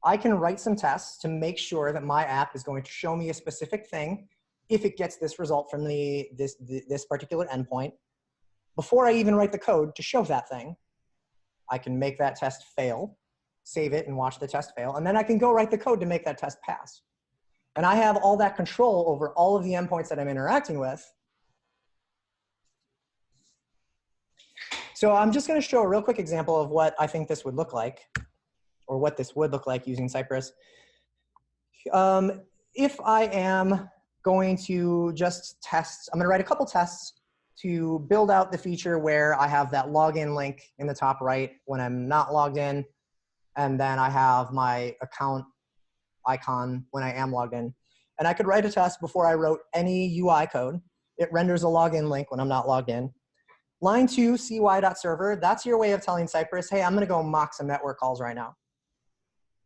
I can write some tests to make sure that my app is going to show me a specific thing if it gets this result from this particular endpoint. Before I even write the code to show that thing, I can make that test fail, save it and watch the test fail, and then I can go write the code to make that test pass. And I have all that control over all of the endpoints that I'm interacting with. So I'm just going to show a real quick example of what I think this would look like, or what this would look like using Cypress. If I am going to just test, I'm going to write a couple tests to build out the feature where I have that login link in the top right when I'm not logged in, and then I have my account icon when I am logged in. And I could write a test before I wrote any UI code. It renders a login link when I'm not logged in. Line 2, cy.server, that's your way of telling Cypress, hey, I'm going to go mock some network calls right now.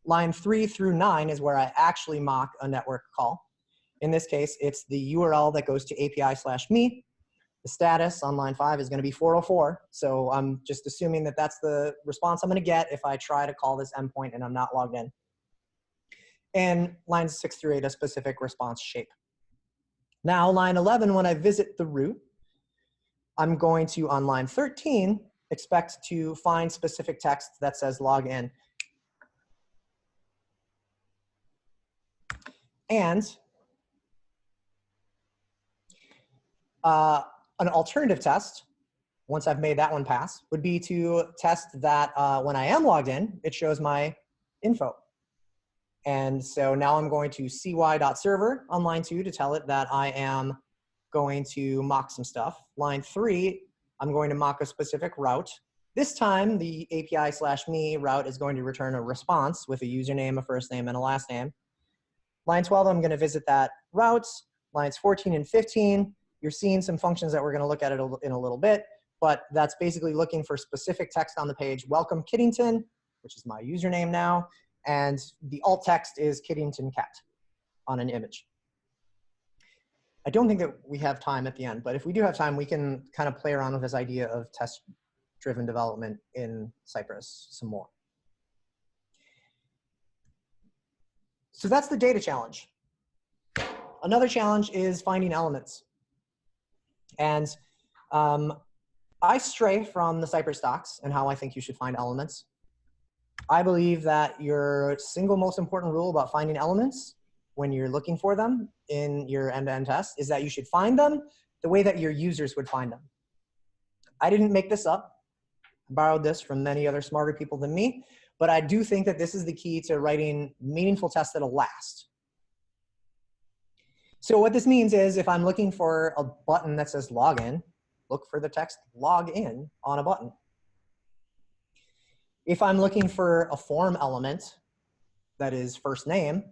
Line 3 through 9 is where I actually mock a network call. In this case, it's the URL that goes to API/me. The status on line 5 is going to be 404. So I'm just assuming that that's the response I'm going to get if I try to call this endpoint and I'm not logged in. And lines 6 through 8, a specific response shape. Now, line 11, when I visit the root, I'm going to, on line 13, expect to find specific text that says log in. And an alternative test, once I've made that one pass, would be to test that when I am logged in, it shows my info. And so now I'm going to cy.server on line 2 to tell it that I am going to mock some stuff. Line 3, I'm going to mock a specific route. This time, the API/me route is going to return a response with a username, a first name, and a last name. Line 12, I'm going to visit that route. Lines 14 and 15, you're seeing some functions that we're going to look at in a little bit, but that's basically looking for specific text on the page. Welcome Kiddington, which is my username now, and the alt text is Kiddington cat on an image. I don't think that we have time at the end, but if we do have time, we can kind of play around with this idea of test-driven development in Cypress some more. So that's the data challenge. Another challenge is finding elements. And I stray from the Cypress docs and how I think you should find elements. I believe that your single most important rule about finding elements when you're looking for them in your end-to-end test is that you should find them the way that your users would find them. I didn't make this up. I borrowed this from many other smarter people than me, but I do think that this is the key to writing meaningful tests that'll last. So what this means is if I'm looking for a button that says login, look for the text log in on a button. If I'm looking for a form element that is first name,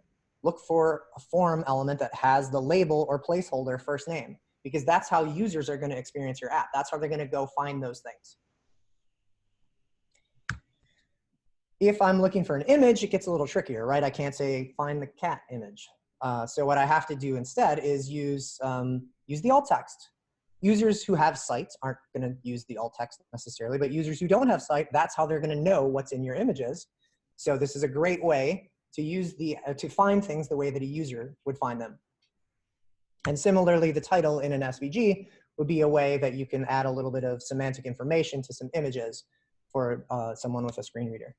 look for a form element that has the label or placeholder first name, because that's how users are going to experience your app. That's how they're going to go find those things. If I'm looking for an image, it gets a little trickier, right? I can't say find the cat image. So what I have to do instead is use the alt text. Users who have sites aren't going to use the alt text necessarily, but users who don't have site, that's how they're going to know what's in your images. So this is a great way to use to find things the way that a user would find them. And similarly, the title in an SVG would be a way that you can add a little bit of semantic information to some images for someone with a screen reader.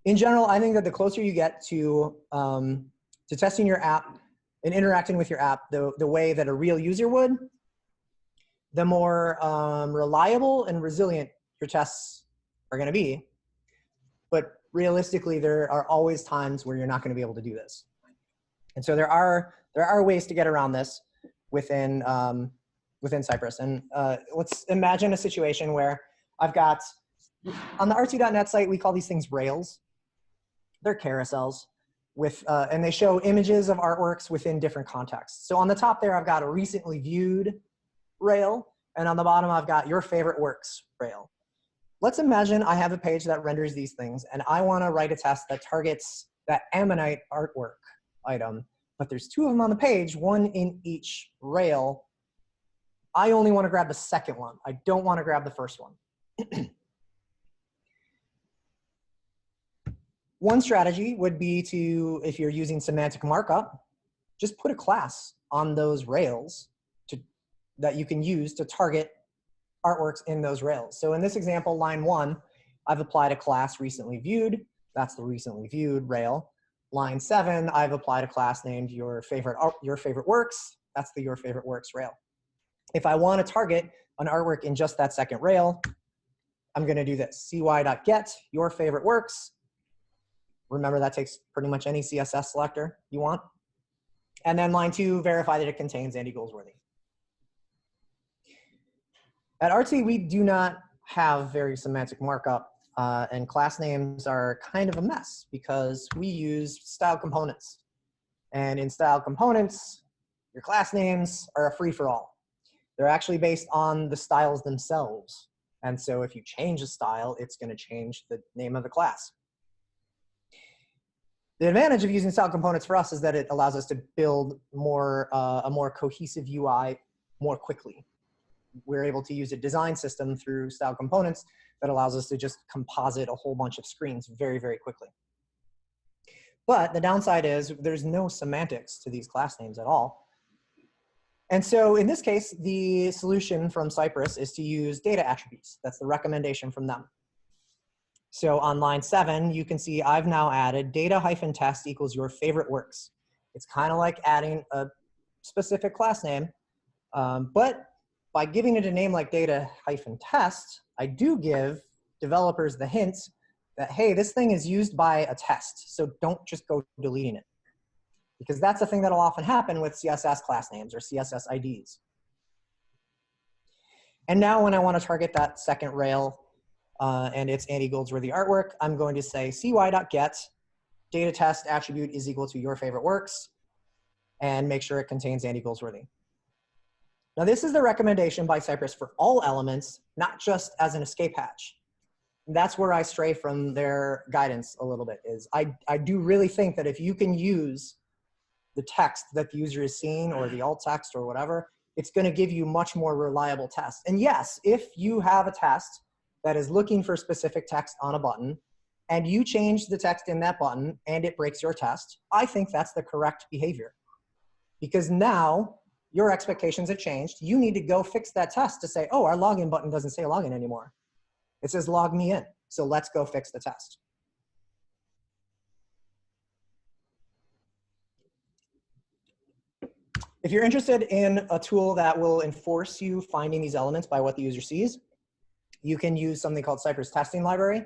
In general, I think that the closer you get to testing your app and interacting with your app the way that a real user would, the more reliable and resilient your tests are going to be. But realistically, there are always times where you're not going to be able to do this. And so there are ways to get around this within Cypress. And let's imagine a situation where I've got, on the artsy.net site, we call these things rails. They're carousels and they show images of artworks within different contexts. So on the top there, I've got a recently viewed rail, and on the bottom, I've got your favorite works rail. Let's imagine I have a page that renders these things, and I want to write a test that targets that Ammonite artwork item, but there's two of them on the page, one in each rail. I only want to grab the second one. I don't want to grab the first one. One strategy would be to, if you're using semantic markup, just put a class on those rails that you can use to target artworks in those rails. So in this example, line 1, I've applied a class recently viewed. That's the recently viewed rail. Line 7, I've applied a class named your favorite works. That's the your favorite works rail. If I want to target an artwork in just that second rail, I'm going to do this: cy.get your favorite works. Remember, that takes pretty much any CSS selector you want. And then line 2, verify that it contains Andy Goldsworthy. At Artsy, we do not have very semantic markup, and class names are kind of a mess because we use style components. And in style components, your class names are a free-for-all. They're actually based on the styles themselves. And so if you change a style, it's going to change the name of the class. The advantage of using style components for us is that it allows us to build a more cohesive UI more quickly. We're able to use a design system through style components that allows us to just composite a whole bunch of screens very, very quickly. But the downside is there's no semantics to these class names at all. And so in this case, the solution from Cypress is to use data attributes. That's the recommendation from them. So on line 7, you can see I've now added data-test equals your favorite works. It's kind of like adding a specific class name, but by giving it a name like data-test, I do give developers the hint that, hey, this thing is used by a test, so don't just go deleting it. Because that's a thing that'll often happen with CSS class names or CSS IDs. And now when I want to target that second rail, and it's Andy Goldsworthy artwork, I'm going to say cy.get data test attribute is equal to your favorite works. and make sure it contains and equals worthy. Now this is the recommendation by Cypress for all elements, not just as an escape hatch. That's where I stray from their guidance a little bit, is I do really think that if you can use the text that the user is seeing or the alt text or whatever, it's going to give you much more reliable tests. And yes, if you have a test that is looking for specific text on a button and you change the text in that button and it breaks your test, I think that's the correct behavior. Because now your expectations have changed. You need to go fix that test to say, oh, our login button doesn't say login anymore. It says log me in. So let's go fix the test. If you're interested in a tool that will enforce you finding these elements by what the user sees, you can use something called Cypress Testing Library.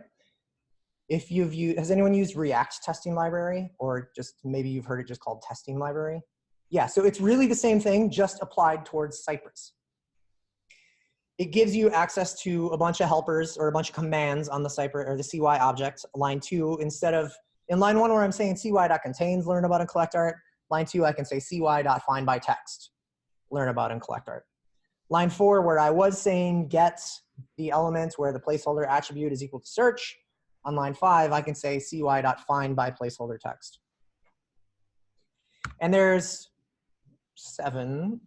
If you've used, has anyone used React Testing Library, or just maybe you've heard it just called Testing Library? Yeah, so it's really the same thing, just applied towards Cypress. It gives you access to a bunch of helpers or a bunch of commands on the Cypress or the CY object. Line 2, instead of in line 1 where I'm saying cy.contains learn about and collect art, line 2 I can say cy.find by text learn about and collect art. Line 4 where I was saying get the element where the placeholder attribute is equal to search. On line 5 I can say cy.find by placeholder text. And there's 7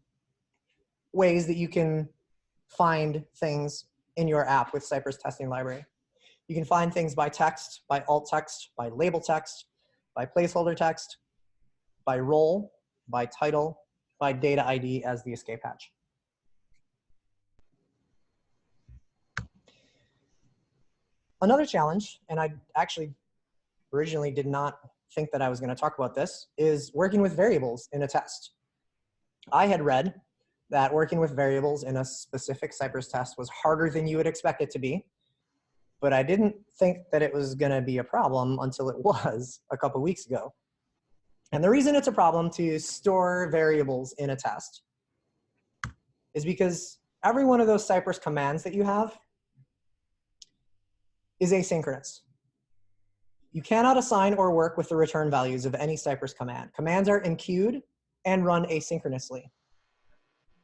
ways that you can find things in your app with Cypress Testing Library. You can find things by text, by alt text, by label text, by placeholder text, by role, by title, by data ID as the escape hatch. Another challenge, and I actually originally did not think that I was going to talk about this, is working with variables in a test. I had read that working with variables in a specific Cypress test was harder than you would expect it to be, but I didn't think that it was going to be a problem until it was a couple weeks ago. And the reason it's a problem to store variables in a test is because every one of those Cypress commands that you have is asynchronous. You cannot assign or work with the return values of any Cypress command. Commands are enqueued and run asynchronously.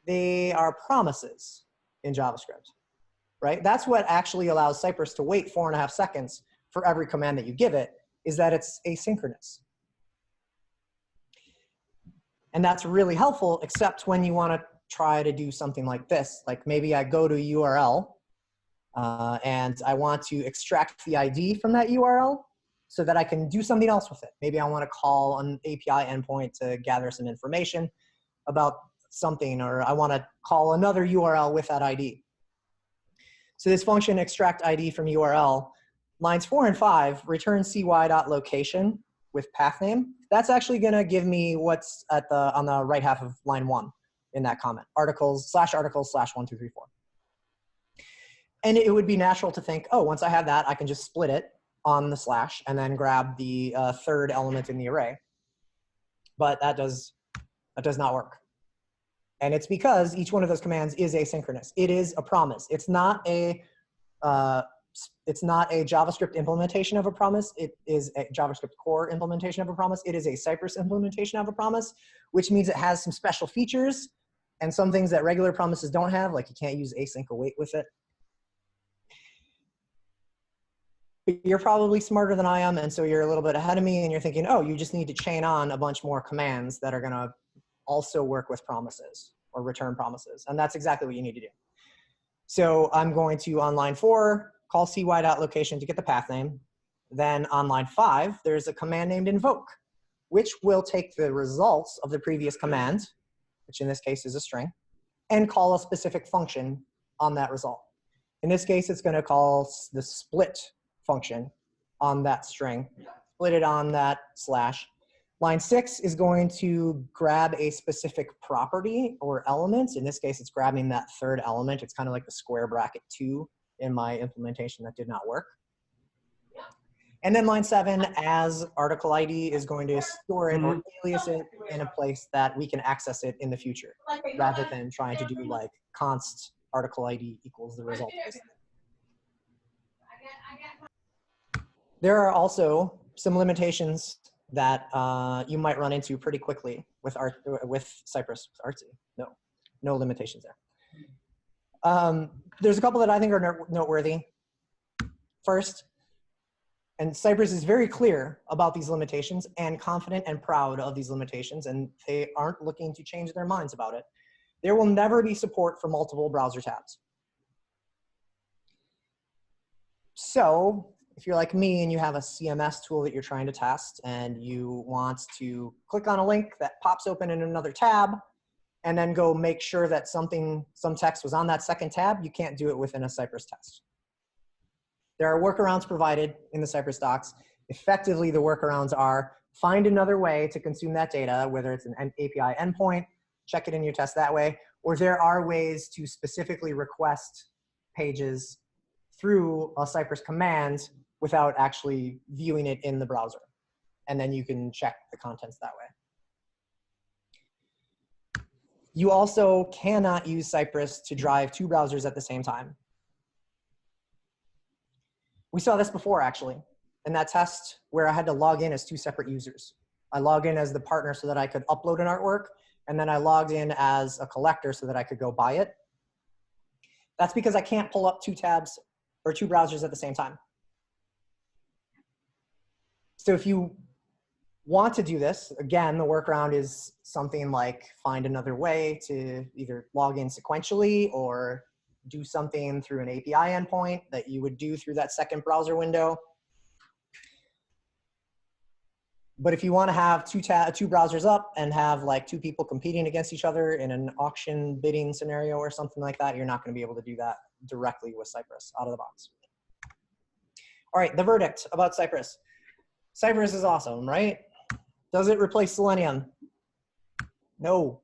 They are promises in JavaScript, right? That's what actually allows Cypress to wait 4.5 seconds for every command that you give it, is that it's asynchronous. And that's really helpful, except when you want to try to do something like this. Like maybe I go to a URL and I want to extract the ID from that URL so that I can do something else with it. Maybe I want to call an API endpoint to gather some information about something, or I want to call another URL with that ID. So this function extract ID from URL, lines 4 and 5 return cy.location with path name. That's actually going to give me what's at on the right half of line 1 in that comment, articles/123.4. And it would be natural to think, oh, once I have that, I can just split it on the slash and then grab the third element in the array. But that does not work. And it's because each one of those commands is asynchronous. It is a promise. It's not a JavaScript implementation of a promise. It is a JavaScript core implementation of a promise. It is a Cypress implementation of a promise, which means it has some special features and some things that regular promises don't have, like you can't use async await with it. But you're probably smarter than I am, and so you're a little bit ahead of me, and you're thinking, oh, you just need to chain on a bunch more commands that are going to also work with promises or return promises. And that's exactly what you need to do. So I'm going to, on line 4, call cy.location to get the path name. Then on line 5, there's a command named invoke, which will take the results of the previous command, which in this case is a string, and call a specific function on that result. In this case, it's going to call the split function on that string, split it on that slash. Line 6 is going to grab a specific property or element. In this case, it's grabbing that third element. It's kind of like the square bracket 2 in my implementation that did not work. And then line 7, as article ID, is going to store it or alias it in a place that we can access it in the future, rather than trying to do like const article ID equals the result. There are also some limitations that you might run into pretty quickly with Cypress, with Artsy. No limitations there. There's a couple that I think are noteworthy. First, and Cypress is very clear about these limitations and confident and proud of these limitations, and they aren't looking to change their minds about it. There will never be support for multiple browser tabs. So if you're like me and you have a CMS tool that you're trying to test and you want to click on a link that pops open in another tab and then go make sure that some text was on that second tab, you can't do it within a Cypress test. There are workarounds provided in the Cypress docs. Effectively, the workarounds are find another way to consume that data, whether it's an API endpoint, check it in your test that way, or there are ways to specifically request pages through a Cypress command without actually viewing it in the browser. And then you can check the contents that way. You also cannot use Cypress to drive two browsers at the same time. We saw this before, actually, in that test where I had to log in as two separate users. I logged in as the partner so that I could upload an artwork, and then I logged in as a collector so that I could go buy it. That's because I can't pull up two tabs or two browsers at the same time. So if you want to do this, again, the workaround is something like find another way to either log in sequentially or do something through an API endpoint that you would do through that second browser window. But if you want to have two browsers up and have like two people competing against each other in an auction bidding scenario or something like that, you're not going to be able to do that directly with Cypress out of the box. All right, the verdict about Cypress. Cypress is awesome, right? Does it replace Selenium? No.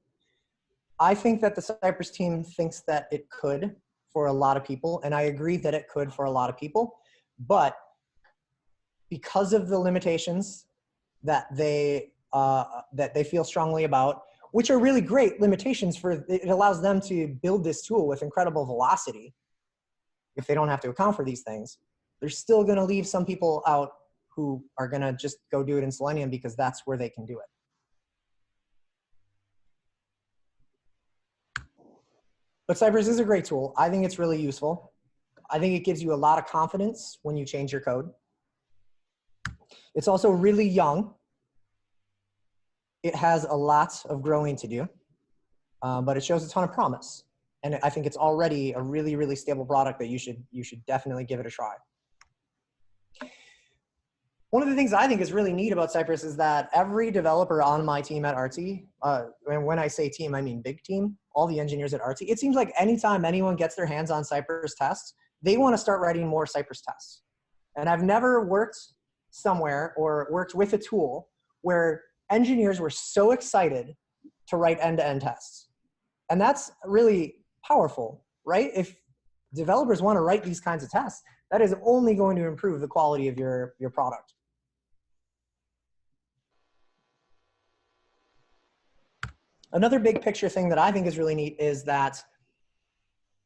I think that the Cypress team thinks that it could for a lot of people, and I agree that it could for a lot of people, but because of the limitations that they feel strongly about, which are really great limitations for, it allows them to build this tool with incredible velocity. If they don't have to account for these things, they're still going to leave some people out who are going to just go do it in Selenium because that's where they can do it. But Cypress is a great tool. I think it's really useful. I think it gives you a lot of confidence when you change your code. It's also really young. It has a lot of growing to do, but it shows a ton of promise. And I think it's already a really, really stable product that you should definitely give it a try. One of the things I think is really neat about Cypress is that every developer on my team at Artsy, and when I say team, I mean big team, all the engineers at Artsy, it seems like anytime anyone gets their hands on Cypress tests, they want to start writing more Cypress tests. And I've never worked somewhere or worked with a tool where engineers were so excited to write end-to-end tests. And that's really powerful, right? If developers want to write these kinds of tests, that is only going to improve the quality of your product. Another big picture thing that I think is really neat is that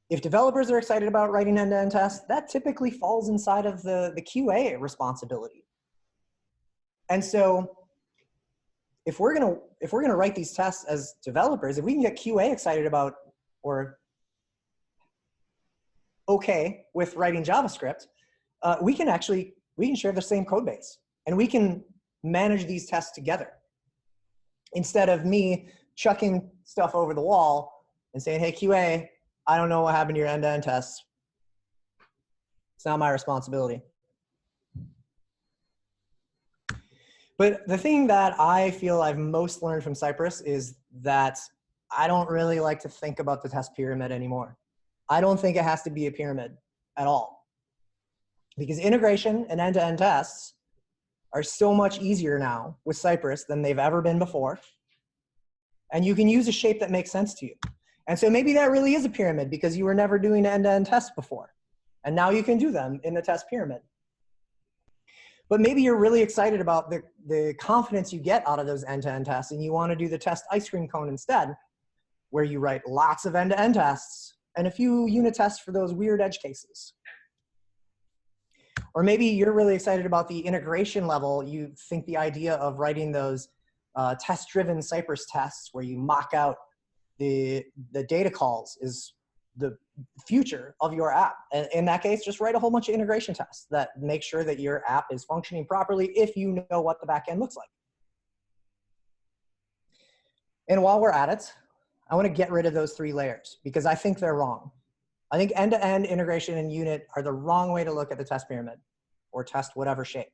if developers are excited about writing end-to-end tests, that typically falls inside of the QA responsibility. And so if we're gonna write these tests as developers, if we can get QA excited about or okay with writing JavaScript, we can share the same code base and we can manage these tests together. Instead of me chucking stuff over the wall and saying, hey, QA, I don't know what happened to your end-to-end tests. It's not my responsibility. But the thing that I feel I've most learned from Cypress is that I don't really like to think about the test pyramid anymore. I don't think it has to be a pyramid at all. Because integration and end-to-end tests are so much easier now with Cypress than they've ever been before. And you can use a shape that makes sense to you. And so maybe that really is a pyramid because you were never doing end-to-end tests before. And now you can do them in the test pyramid. But maybe you're really excited about the confidence you get out of those end-to-end tests and you want to do the test ice cream cone instead, where you write lots of end-to-end tests and a few unit tests for those weird edge cases. Or maybe you're really excited about the integration level. You think the idea of writing those test-driven Cypress tests where you mock out the data calls is the future of your app. And in that case, just write a whole bunch of integration tests that make sure that your app is functioning properly if you know what the backend looks like. And while we're at it, I want to get rid of those 3 layers because I think they're wrong. I think end-to-end integration and unit are the wrong way to look at the test pyramid or test whatever shape.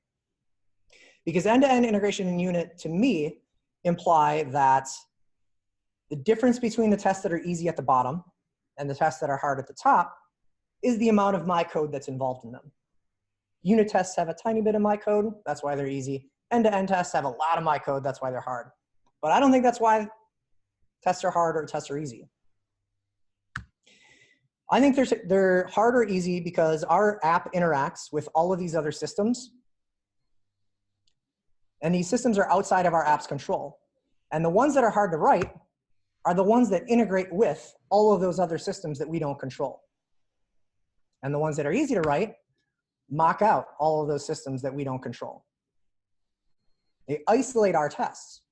Because end-to-end integration and unit, to me, imply that the difference between the tests that are easy at the bottom and the tests that are hard at the top is the amount of my code that's involved in them. Unit tests have a tiny bit of my code, that's why they're easy. End-to-end tests have a lot of my code, that's why they're hard. But I don't think that's why tests are hard or tests are easy. I think they're hard or easy because our app interacts with all of these other systems. And these systems are outside of our app's control. And the ones that are hard to write are the ones that integrate with all of those other systems that we don't control. And the ones that are easy to write mock out all of those systems that we don't control. They isolate our tests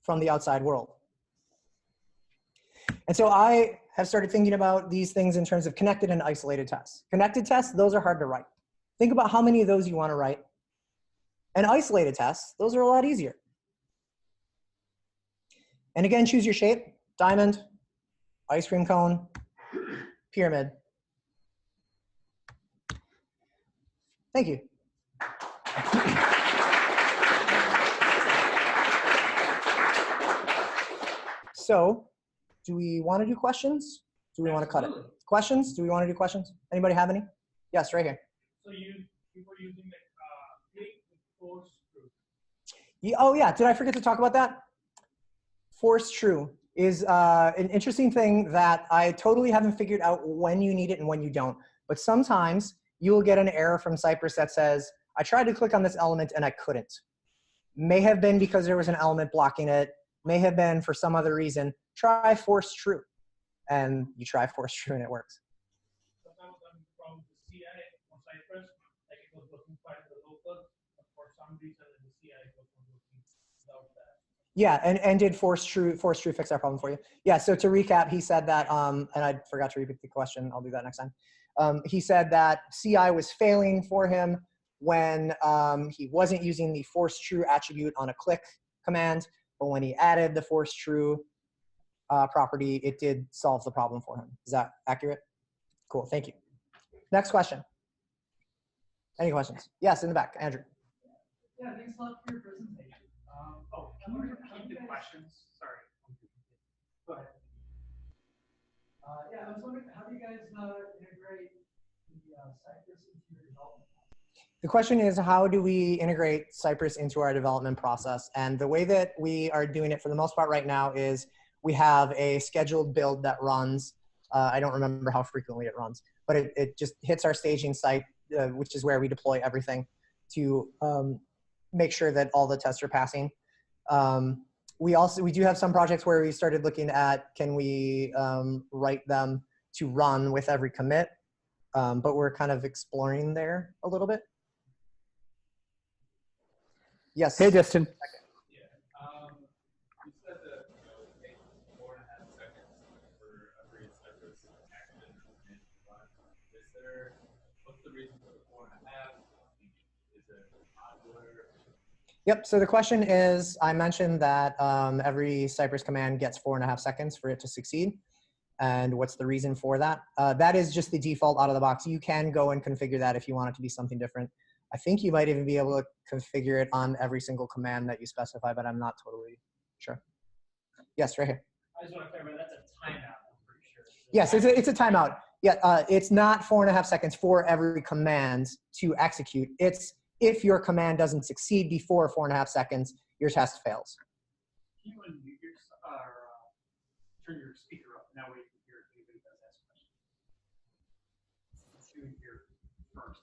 from the outside world. And so I have started thinking about these things in terms of connected and isolated tests. Connected tests, those are hard to write. Think about how many of those you want to write. And isolated tests, those are a lot easier. And again, choose your shape: diamond, ice cream cone, pyramid. Thank you. So, do we want to do questions? Do we want to cut it? Questions? Do we want to do questions? Anybody have any? Yes, right here. So you were using like click with force true. Yeah, oh yeah, did I forget to talk about that? Force true is an interesting thing that I totally haven't figured out when you need it and when you don't. But sometimes you will get an error from Cypress that says, I tried to click on this element and I couldn't. May have been because there was an element blocking it. May have been for some other reason. Try force true. And you try force true and it works. Sometimes from the CI on Cypress, like it was looking fine in the local, but for some reason in the CI it was not looking without that. Yeah, and did force true fix that problem for you? Yeah, so to recap, he said that, and I forgot to repeat the question, I'll do that next time. He said that CI was failing for him when he wasn't using the force true attribute on a click command, but when he added the force true property, it did solve the problem for him. Is that accurate? Cool, thank you. Next question. Any questions? Yes, in the back, Andrew. Yeah, thanks a lot for your presentation. Can you repeat the questions? Sorry. Go ahead. Yeah, I was wondering, how do you guys integrate the Cypress into your development? The question is, how do we integrate Cypress into our development process? And the way that we are doing it for the most part right now is we have a scheduled build that runs. I don't remember how frequently it runs, but it just hits our staging site, which is where we deploy everything to make sure that all the tests are passing. We do have some projects where we started looking at, can we write them to run with every commit, but we're kind of exploring there a little bit. Yes. Hey, Justin. Yeah. You said that it takes 4.5 seconds for every Cypress action and run. What's the reason for the 4.5? Is it modular? Yep, so the question is, I mentioned that every Cypress command gets 4.5 seconds for it to succeed. And what's the reason for that? That is just the default out of the box. You can go and configure that if you want it to be something different. I think you might even be able to configure it on every single command that you specify, but I'm not totally sure. Yes, right here. I just want to clarify, that's a timeout, I'm pretty sure. Yes, it's a timeout. Yeah, it's not 4.5 seconds for every command to execute. It's if your command doesn't succeed before 4.5 seconds, your test fails. Can you unmute your, turn your speaker up, and that way you can hear if anybody does ask questions. You can hear first.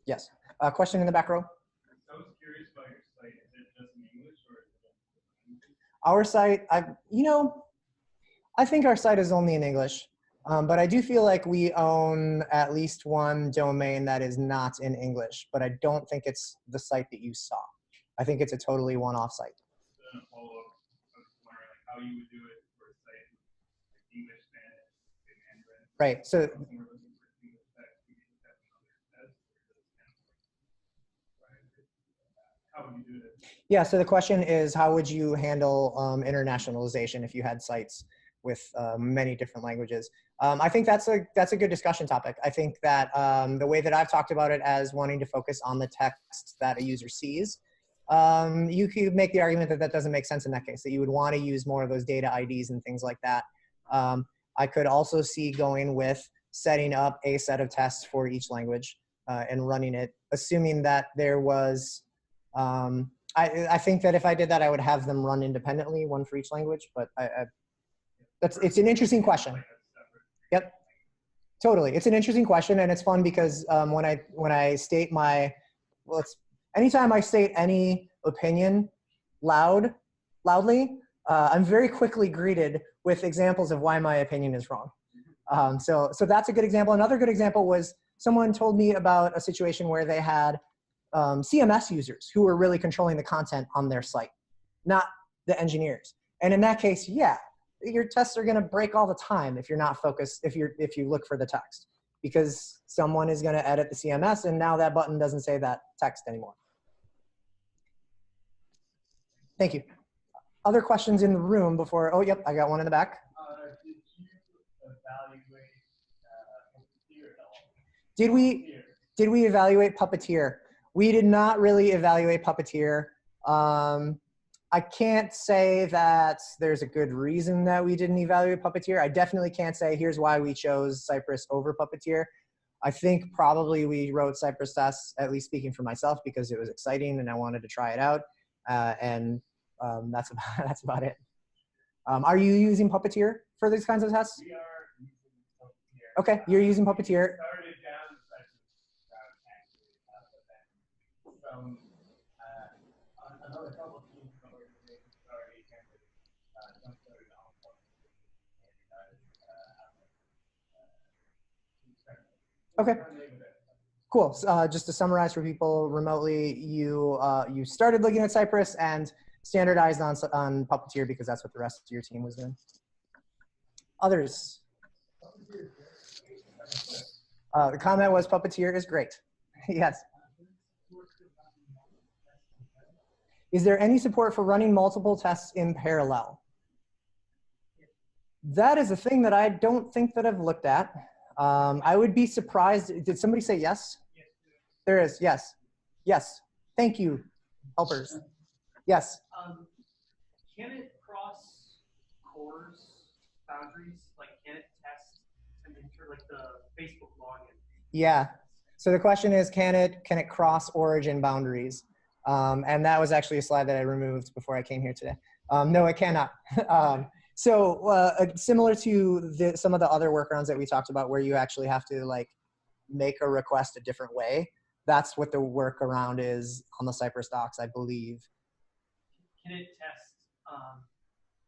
Yes. Question in the back row. I was curious about your site. Is it just in English or is it in English? Our site, I think our site is only in English, but I do feel like we own at least one domain that is not in English, but I don't think it's the site that you saw. I think it's a totally one-off site. Then a follow-up, I was wondering like how you would do it for a site like English, Spanish, and Mandarin. Right. So We're looking for English text, we need to have another test, or does it kind of like, right? How would you do it? yeah, so the question is, how would you handle internationalization if you had sites with many different languages? I think that's a good discussion topic. I think that the way that I've talked about it as wanting to focus on the text that a user sees, you could make the argument that that doesn't make sense in that case, that you would want to use more of those data IDs and things like that. I could also see going with setting up a set of tests for each language and running it, assuming that there was, I think that if I did that, I would have them run independently, one for each language, but it's an interesting question. Yep, totally. It's an interesting question, and it's fun because when I state my, well, anytime I state any opinion loudly, I'm very quickly greeted with examples of why my opinion is wrong. So that's a good example. Another good example was someone told me about a situation where they had CMS users who were really controlling the content on their site, not the engineers. And in that case, yeah, your tests are going to break all the time if you're not focused, if you look for the text, because someone is going to edit the CMS and now that button doesn't say that text anymore. Thank you. Other questions in the room before, oh, yep, I got one in the back. Did you evaluate Puppeteer at all? Did we evaluate Puppeteer? We did not really evaluate Puppeteer. I can't say that there's a good reason that we didn't evaluate Puppeteer. I definitely can't say here's why we chose Cypress over Puppeteer. I think probably we wrote Cypress tests, at least speaking for myself, because it was exciting and I wanted to try it out. That's about it. Are you using Puppeteer for these kinds of tests? We are using Puppeteer. Okay, you're using Puppeteer. Started down the Cypress actually, but then another couple of teams in the organization already kind of jump started on Okay. Cool. Just to summarize for people remotely, you started looking at Cypress and standardized on Puppeteer because that's what the rest of your team was doing. Others? The comment was Puppeteer is great. Yes. Is there any support for running multiple tests in parallel? That is a thing that I don't think that I've looked at. I would be surprised. Did somebody say yes? There is, yes. Yes. Thank you, helpers. Yes. Can it cross cores boundaries? Like, can it test and enter like the Facebook login? Yeah. So the question is, can it cross origin boundaries? And that was actually a slide that I removed before I came here today. No, it cannot. Similar to some of the other workarounds that we talked about, where you actually have to like make a request a different way. That's what the workaround is on the Cypress docs, I believe. Can it test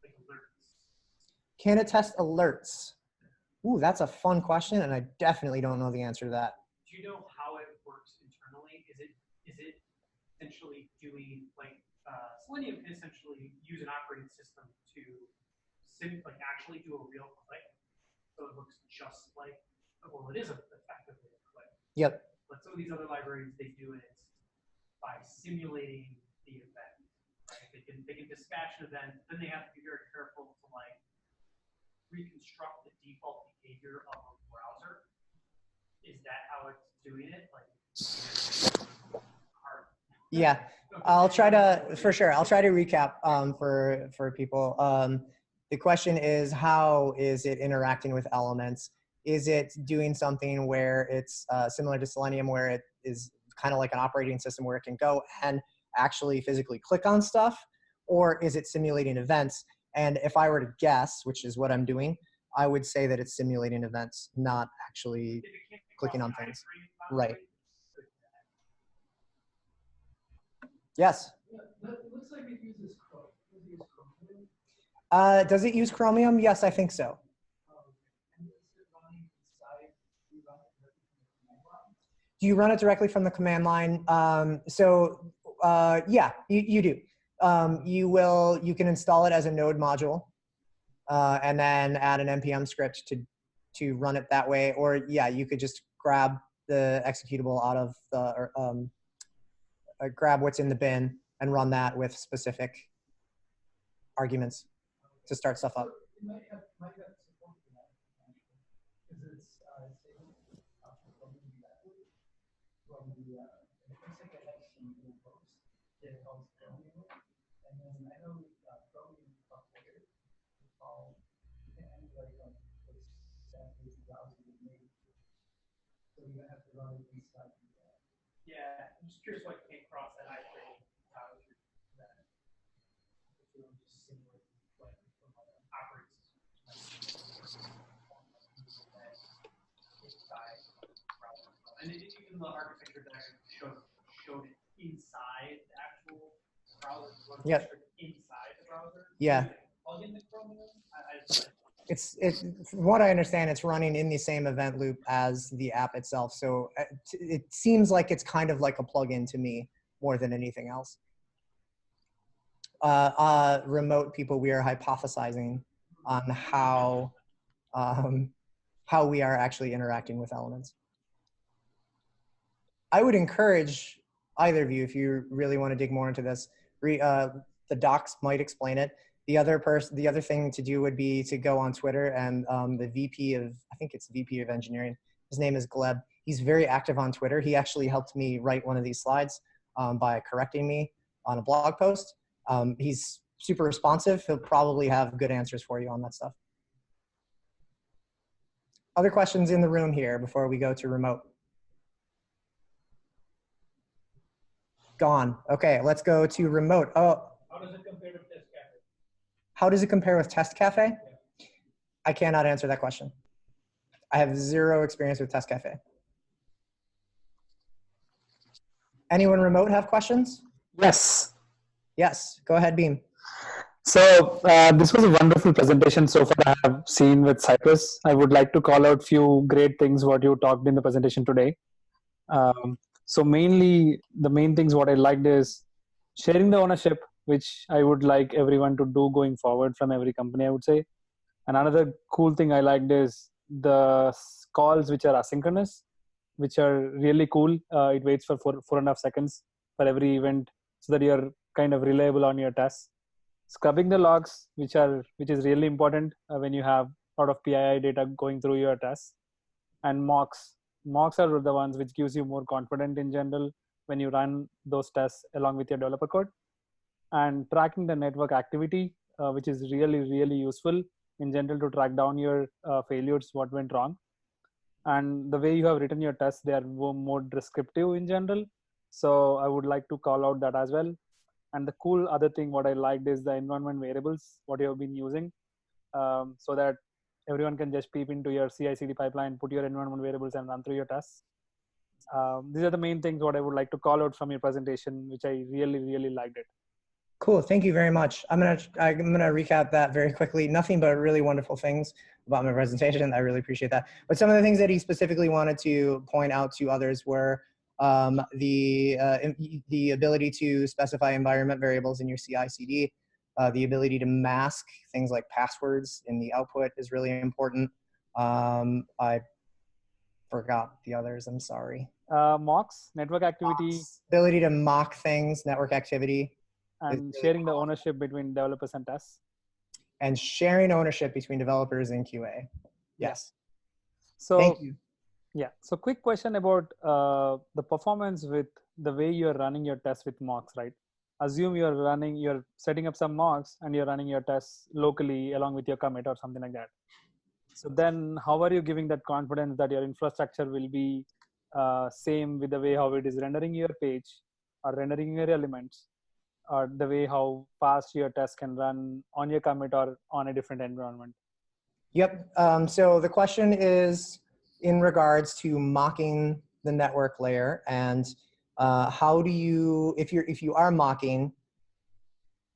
like alerts? Can it test alerts? Ooh, that's a fun question, and I definitely don't know the answer to that. Do you know how it works internally? Is it essentially doing like Selenium can essentially use an operating system to actually do a real click, so it looks just like, well, it is effectively a click. Yep. But some of these other libraries, they do it by simulating the event. Right? They can dispatch an event, then they have to be very careful to like reconstruct the default behavior of a browser. Is that how it's doing it? Like, hard. Yeah, I'll try to, for sure. I'll try to recap for people. The question is, how is it interacting with elements? Is it doing something where it's similar to Selenium, where it is kind of like an operating system where it can go and actually physically click on stuff? Or is it simulating events? And if I were to guess, which is what I'm doing, I would say that it's simulating events, not actually clicking on things. Right. Yes? It looks like it uses Chrome. Does it use Chromium? Yes, I think so. Do you run it directly from the command line? So Yeah, you do. You can install it as a node module, and then add an npm script to run it that way. Or yeah, you could just grab the executable out of the, or, grab what's in the bin and run that with specific arguments to start stuff up. It might have support for that, because it's stable from the it looks like it has some little posts that it calls Chromium, and then I know Chromium updated. It's called and like it's that is the browser is made, so you have to run it inside the Yeah, I'm just curious what came across that I-frame browser that if you just simulate like from other operating systems. And even the architecture that showed it inside the actual browser. Yeah. Inside the browser. Yeah. Plug in the Chromium. It's from what I understand, it's running in the same event loop as the app itself. So it seems like it's kind of like a plugin to me more than anything else. Remote people, we are hypothesizing on how we are actually interacting with elements. I would encourage either of you, if you really want to dig more into this, the docs might explain it. The other thing to do would be to go on Twitter, and the VP of, I think it's VP of engineering, his name is Gleb. He's very active on Twitter. He actually helped me write one of these slides by correcting me on a blog post. He's super responsive. He'll probably have good answers for you on that stuff. Other questions in the room here before we go to remote? Gone. Okay, let's go to remote. Oh. How does it compare to Test Cafe? How does it compare with Test Cafe? Yeah. I cannot answer that question. I have zero experience with Test Cafe. Anyone remote have questions? Yes. Yes, go ahead, Beam. So this was a wonderful presentation so far I have seen with Cypress. I would like to call out few great things what you talked in the presentation today. So mainly the main things what I liked is sharing the ownership, which I would like everyone to do going forward from every company, I would say. And another cool thing I liked is the calls which are asynchronous, which are really cool. It waits for 4.5 seconds for every event so that you're kind of reliable on your tests. Scrubbing the logs, which is really important when you have a lot of PII data going through your tests. And mocks. Mocks are the ones which gives you more confidence in general when you run those tests along with your developer code. And tracking the network activity, which is really, really useful in general to track down your failures, what went wrong. And the way you have written your tests, they are more descriptive in general. So I would like to call out that as well. And the cool other thing what I liked is the environment variables, what you have been using, so that everyone can just peep into your CI/CD pipeline, put your environment variables and run through your tests. These are the main things what I would like to call out from your presentation, which I really, really liked it. Cool, thank you very much. I'm gonna recap that very quickly. Nothing but really wonderful things about my presentation. I really appreciate that. But some of the things that he specifically wanted to point out to others were the ability to specify environment variables in your CI/CD, the ability to mask things like passwords in the output is really important. I forgot the others, I'm sorry. Mocks, network activity. Ability to mock things, network activity. And sharing the ownership between developers and tests. And sharing ownership between developers and QA. Yes. So, thank you. Yeah. So quick question about the performance with the way you're running your tests with mocks, right? Assume you're setting up some mocks and you're running your tests locally along with your commit or something like that. So then how are you giving that confidence that your infrastructure will be same with the way how it is rendering your page or rendering your elements, or the way how fast your test can run on your commit or on a different environment? Yep. So the question is in regards to mocking the network layer, and how do you, if you are mocking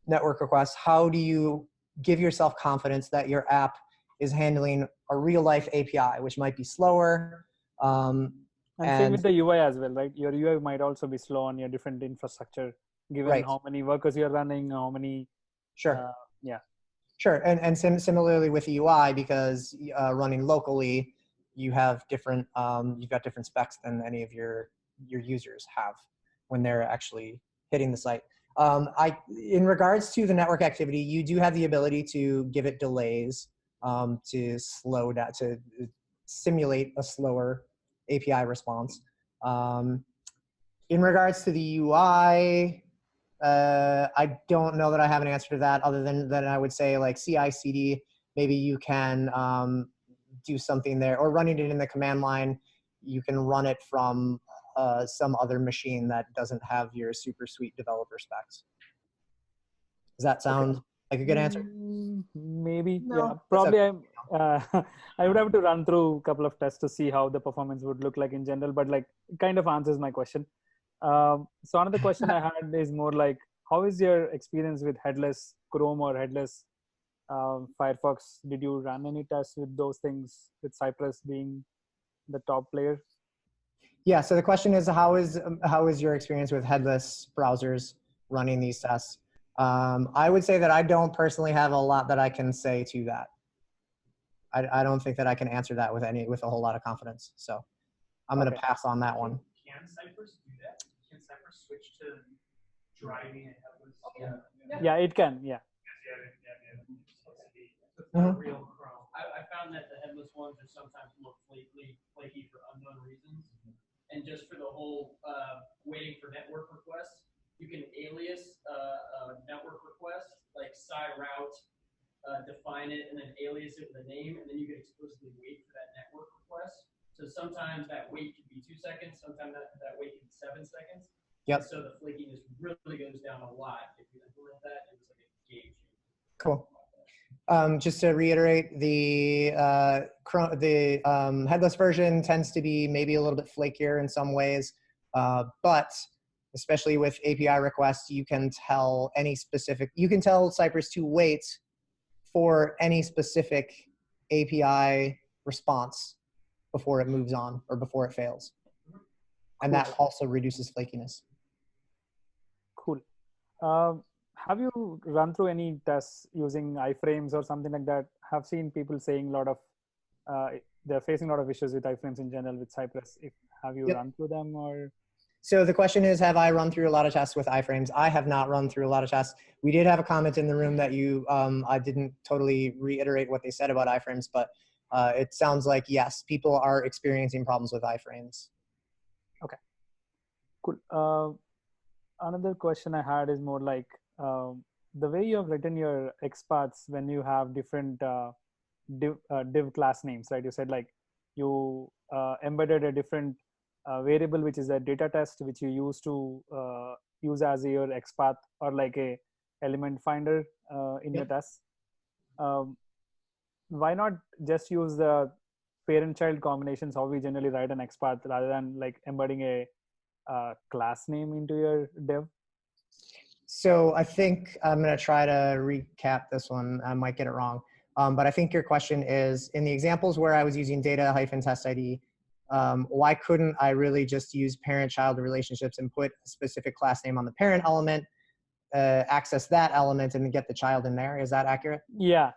network requests, how do you give yourself confidence that your app is handling a real life API, which might be slower? And same with the UI as well, right? Your UI might also be slow on your different infrastructure. given Right. how many workers you're running, how many. Sure. Yeah. Sure. And similarly with the UI, because running locally, you have different you've got different specs than any of your users have when they're actually hitting the site. In regards to the network activity, you do have the ability to give it delays to slow down, to simulate a slower API response. In regards to the UI, I don't know that I have an answer to that other than I would say like CI/CD, maybe you can do something there, or running it in the command line, you can run it from some other machine that doesn't have your super sweet developer specs. Does that sound like a good answer? Maybe, No, yeah. it's Probably okay. I would have to run through a couple of tests to see how the performance would look like in general, but like it kind of answers my question. So another question I had is more like, how is your experience with headless Chrome or headless Firefox? Did you run any tests with those things, with Cypress being the top player? Yeah, so the question is, how is your experience with headless browsers running these tests? I would say that I don't personally have a lot that I can say to that. I don't think that I can answer that with a whole lot of confidence. So I'm going to pass on that one. Can Cypress do that? Can Cypress switch to driving and headless? Yeah, it can. Yeah. It's not real Chrome. I found that the headless ones are sometimes more flaky for unknown reasons. And just for the whole waiting for network requests, you can alias a network request, like route, define it, and then alias it with a name, and then you can explicitly wait for that network request. So sometimes that wait can be 2 seconds, sometimes that wait can be 7 seconds. Yep. And so the flakiness really goes down a lot if you implement that. It was like a game changer. Cool. Just to reiterate, the headless version tends to be maybe a little bit flakier in some ways, but especially with API requests, you can tell Cypress to wait for any specific API response before it moves on or before it fails. And that also reduces flakiness. Cool. Have you run through any tests using iframes or something like that? Have seen people saying a lot of, they're facing a lot of issues with iframes in general with Cypress. Have you run through them or? So the question is, have I run through a lot of tests with iframes? I have not run through a lot of tests. We did have a comment in the room that I didn't totally reiterate what they said about iframes, but it sounds like, yes, people are experiencing problems with iframes. Okay, cool. Another question I had is more like, the way you have written your XPaths when you have different div class names, right? You said like you embedded a different variable, which is a data test, which you use to use as your XPath or like a element finder in your tests. Why not just use the parent-child combinations, how we generally write an XPath, rather than like embedding a class name into your div? So I think I'm going to try to recap this one. I might get it wrong. But I think your question is, in the examples where I was using data-test ID, why couldn't I really just use parent-child relationships and put a specific class name on the parent element, access that element, and then get the child in there? Is that accurate? Yeah.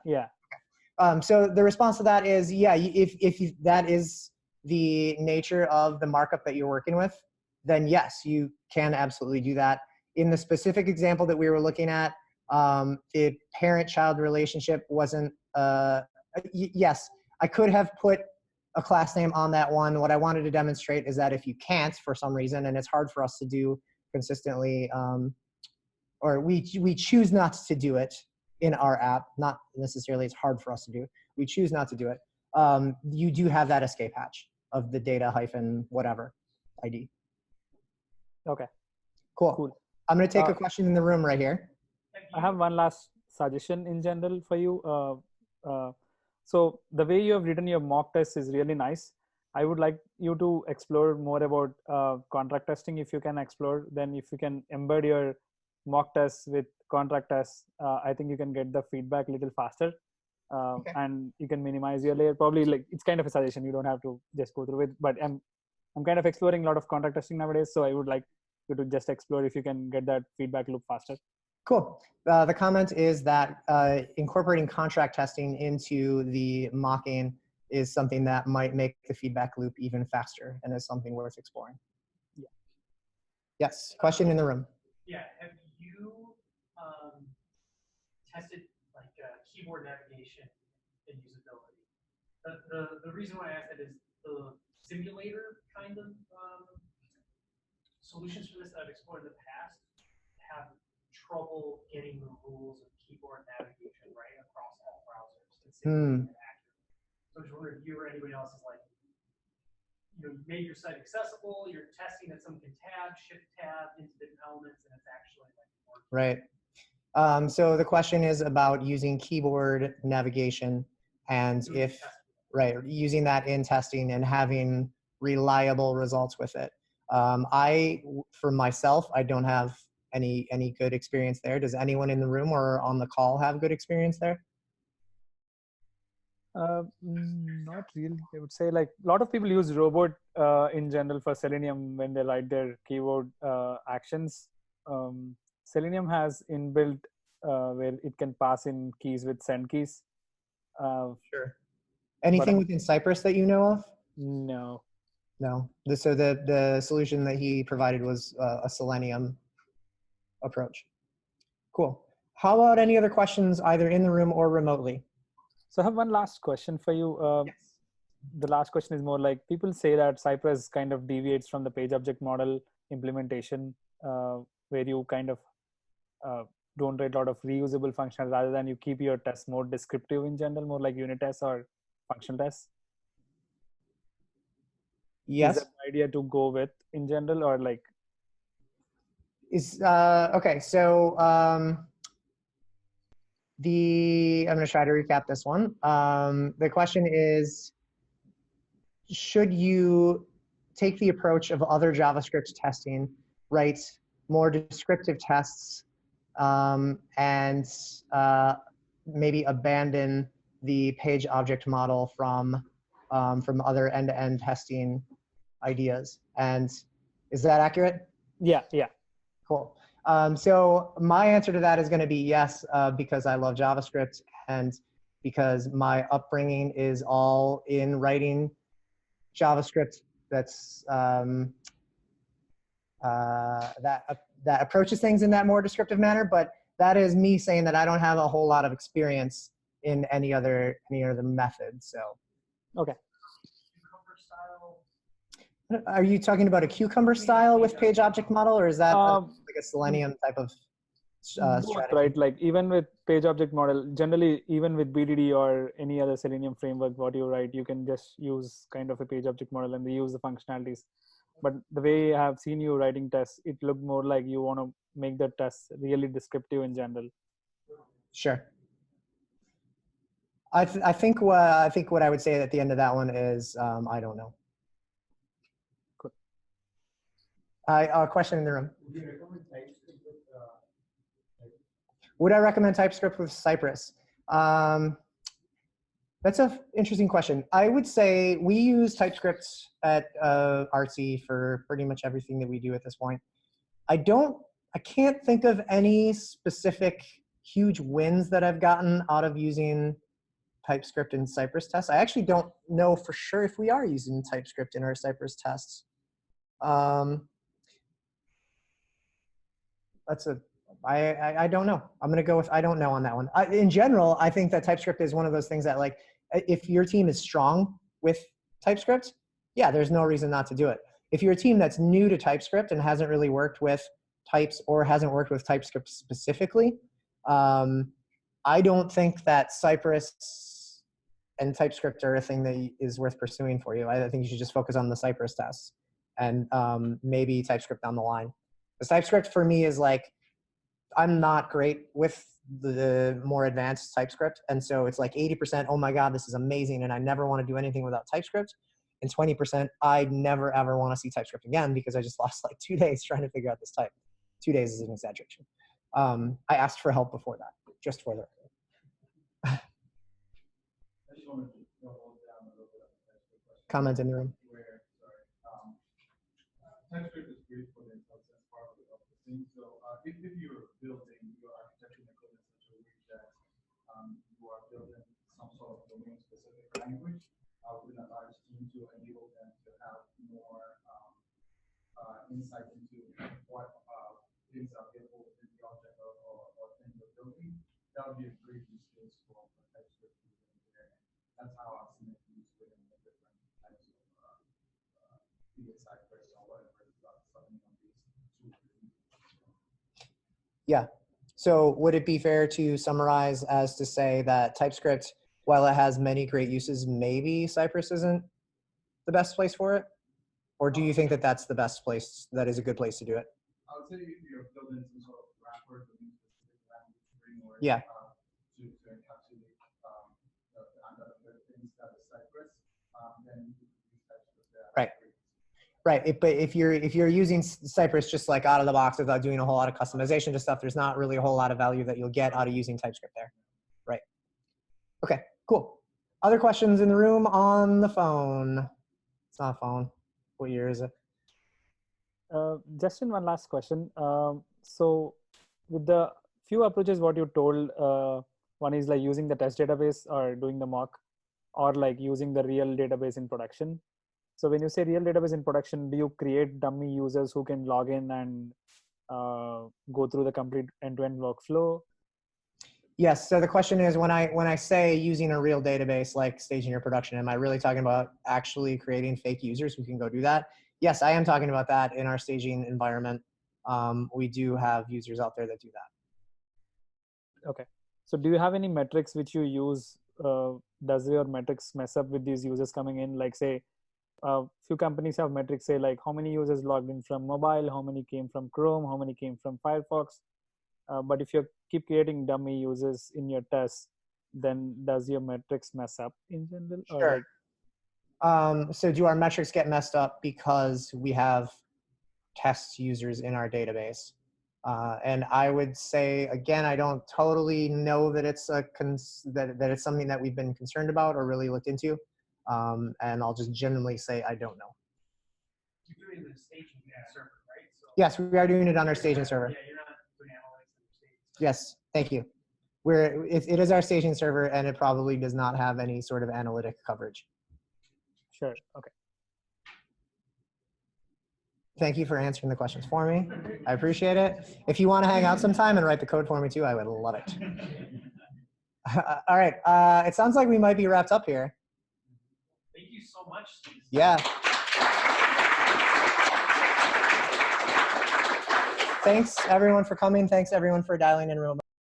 So the response to that is, yeah, if that is the nature of the markup that you're working with, then yes, you can absolutely do that. In the specific example that we were looking at, the parent-child relationship wasn't, yes, I could have put a class name on that one. What I wanted to demonstrate is that if you can't for some reason, and it's hard for us to do consistently, or we choose not to do it in our app, not necessarily it's hard for us to do, we choose not to do it, you do have that escape hatch of the data hyphen whatever ID. Okay. Cool. I'm going to take a question in the room right here. I have one last suggestion in general for you. So the way you have written your mock test is really nice. I would like you to explore more about contract testing if you can explore. Then if you can embed your mock tests with contract tests, I think you can get the feedback a little faster. And you can minimize your layer. Probably like it's kind of a suggestion. You don't have to just go through it. But I'm kind of exploring a lot of contract testing nowadays. So I would like you to just explore if you can get that feedback loop faster. Cool. The comment is that incorporating contract testing into the mocking is something that might make the feedback loop even faster and is something worth exploring. Yeah. Yes, question in the room. Yeah, have you tested like keyboard navigation and usability? The reason why I ask that is the simulator kind of solutions for this that I've explored in the past have trouble getting the rules of keyboard navigation right across all browsers. It's accurate. So I was wondering if you or anybody else is like, you made your site accessible, you're testing that someone can tab, shift tab into different elements, and it's actually like working. Right. So the question is about using keyboard navigation and if, right, using that in testing and having reliable results with it. For myself, I don't have any good experience there. Does anyone in the room or on the call have good experience there? Not really. I would say like a lot of people use robot in general for Selenium when they write their keyboard actions. Selenium has inbuilt where it can pass in keys with send keys. Sure. Anything within Cypress that you know of? No. No. So the solution that he provided was a Selenium approach. Cool. How about any other questions either in the room or remotely? So I have one last question for you. Yes. The last question is more like people say that Cypress kind of deviates from the page object model implementation where you kind of don't write a lot of reusable functions rather than you keep your tests more descriptive in general, more like unit tests or functional tests. Yes. Is that the idea to go with in general or like? Okay, so I'm going to try to recap this one. The question is, should you take the approach of other JavaScript testing, write more descriptive tests, and maybe abandon the page object model from other end-to-end testing ideas? And is that accurate? Yeah. Cool. So my answer to that is going to be yes, because I love JavaScript and because my upbringing is all in writing JavaScript that's that approaches things in that more descriptive manner. But that is me saying that I don't have a whole lot of experience in any other method. So. Okay. Are you talking about a cucumber style with page object model, or is that like a Selenium type of strategy? Right, like even with page object model, generally even with BDD or any other Selenium framework, what you write, you can just use kind of a page object model and they use the functionalities. But the way I have seen you writing tests, it looked more like you want to make the tests really descriptive in general. Sure. I think what I would say at the end of that one is I don't know. A question in the room. Would I recommend TypeScript with Cypress? That's an interesting question. I would say we use TypeScript at Artsy for pretty much everything that we do at this point. I can't think of any specific huge wins that I've gotten out of using TypeScript in Cypress tests. I actually don't know for sure if we are using TypeScript in our Cypress tests. I don't know. I'm going to go with I don't know on that one. In general, I think that TypeScript is one of those things that, like, if your team is strong with TypeScript, yeah, there's no reason not to do it. If you're a team that's new to TypeScript and hasn't really worked with types or hasn't worked with TypeScript specifically, I don't think that Cypress and TypeScript are a thing that is worth pursuing for you. I think you should just focus on the Cypress tests and maybe TypeScript down the line. The TypeScript for me is like, I'm not great with the more advanced TypeScript. And so it's like 80%, oh my God, this is amazing. And I never want to do anything without TypeScript. And 20%, I never ever want to see TypeScript again because I just lost like 2 days trying to figure out this type. 2 days is an exaggeration. I asked for help before that, just for the record. Comment in the room. TypeScript is great for the intelligence part, thing. So if you're building your architecture in code in such a way that you are building some sort of domain-specific language within a large team to enable them to have more insight into what things are available within the object or thing you're building, that would be a great use case for TypeScript engineering. That's how I've seen it used within the different types of be it Cypress or whatever Selenium based tools. Yeah. So would it be fair to summarize as to say that TypeScript, while it has many great uses, maybe Cypress isn't the best place for it? Or do you think that that's the best place, that is a good place to do it? I would say if you're building some sort of wrapper domain-specific language framework Yeah. To encapsulate the things that is Cypress, then you could use TypeScript there. Right. Right. But if you're using Cypress just like out of the box without doing a whole lot of customization to stuff, there's not really a whole lot of value that you'll get out of using TypeScript there. Right. Okay, cool. Other questions in the room on the phone? It's not a phone. What year is it? Justin, one last question. So with the few approaches, what you told, one is like using the test database or doing the mock, or like using the real database in production. So when you say real database in production, do you create dummy users who can log in and go through the complete end-to-end workflow? Yes. So the question is, when I say using a real database like staging your production, am I really talking about actually creating fake users who can go do that? Yes, I am talking about that in our staging environment. We do have users out there that do that. Okay. So do you have any metrics which you use? Does your metrics mess up with these users coming in? Like say, few companies have metrics say like how many users logged in from mobile, how many came from Chrome, how many came from Firefox. But if you keep creating dummy users in your tests, then does your metrics mess up in general? Or Sure. like... So do our metrics get messed up because we have test users in our database? And I would say, again, I don't totally know that it's that it's something that we've been concerned about or really looked into. And I'll just genuinely say I don't know. You're doing the staging server, right? So, yes, we are doing it on our staging server. Yeah, you're not doing analytics on your staging server. Yes, thank you. It is our staging server, and it probably does not have any sort of analytic coverage. Sure. Okay. Thank you for answering the questions for me. I appreciate it. If you want to hang out sometime and write the code for me too, I would love it. All right. It sounds like we might be wrapped up here. Thank you so much, Steve. Yeah. Thanks everyone for coming. Thanks everyone for dialing in real.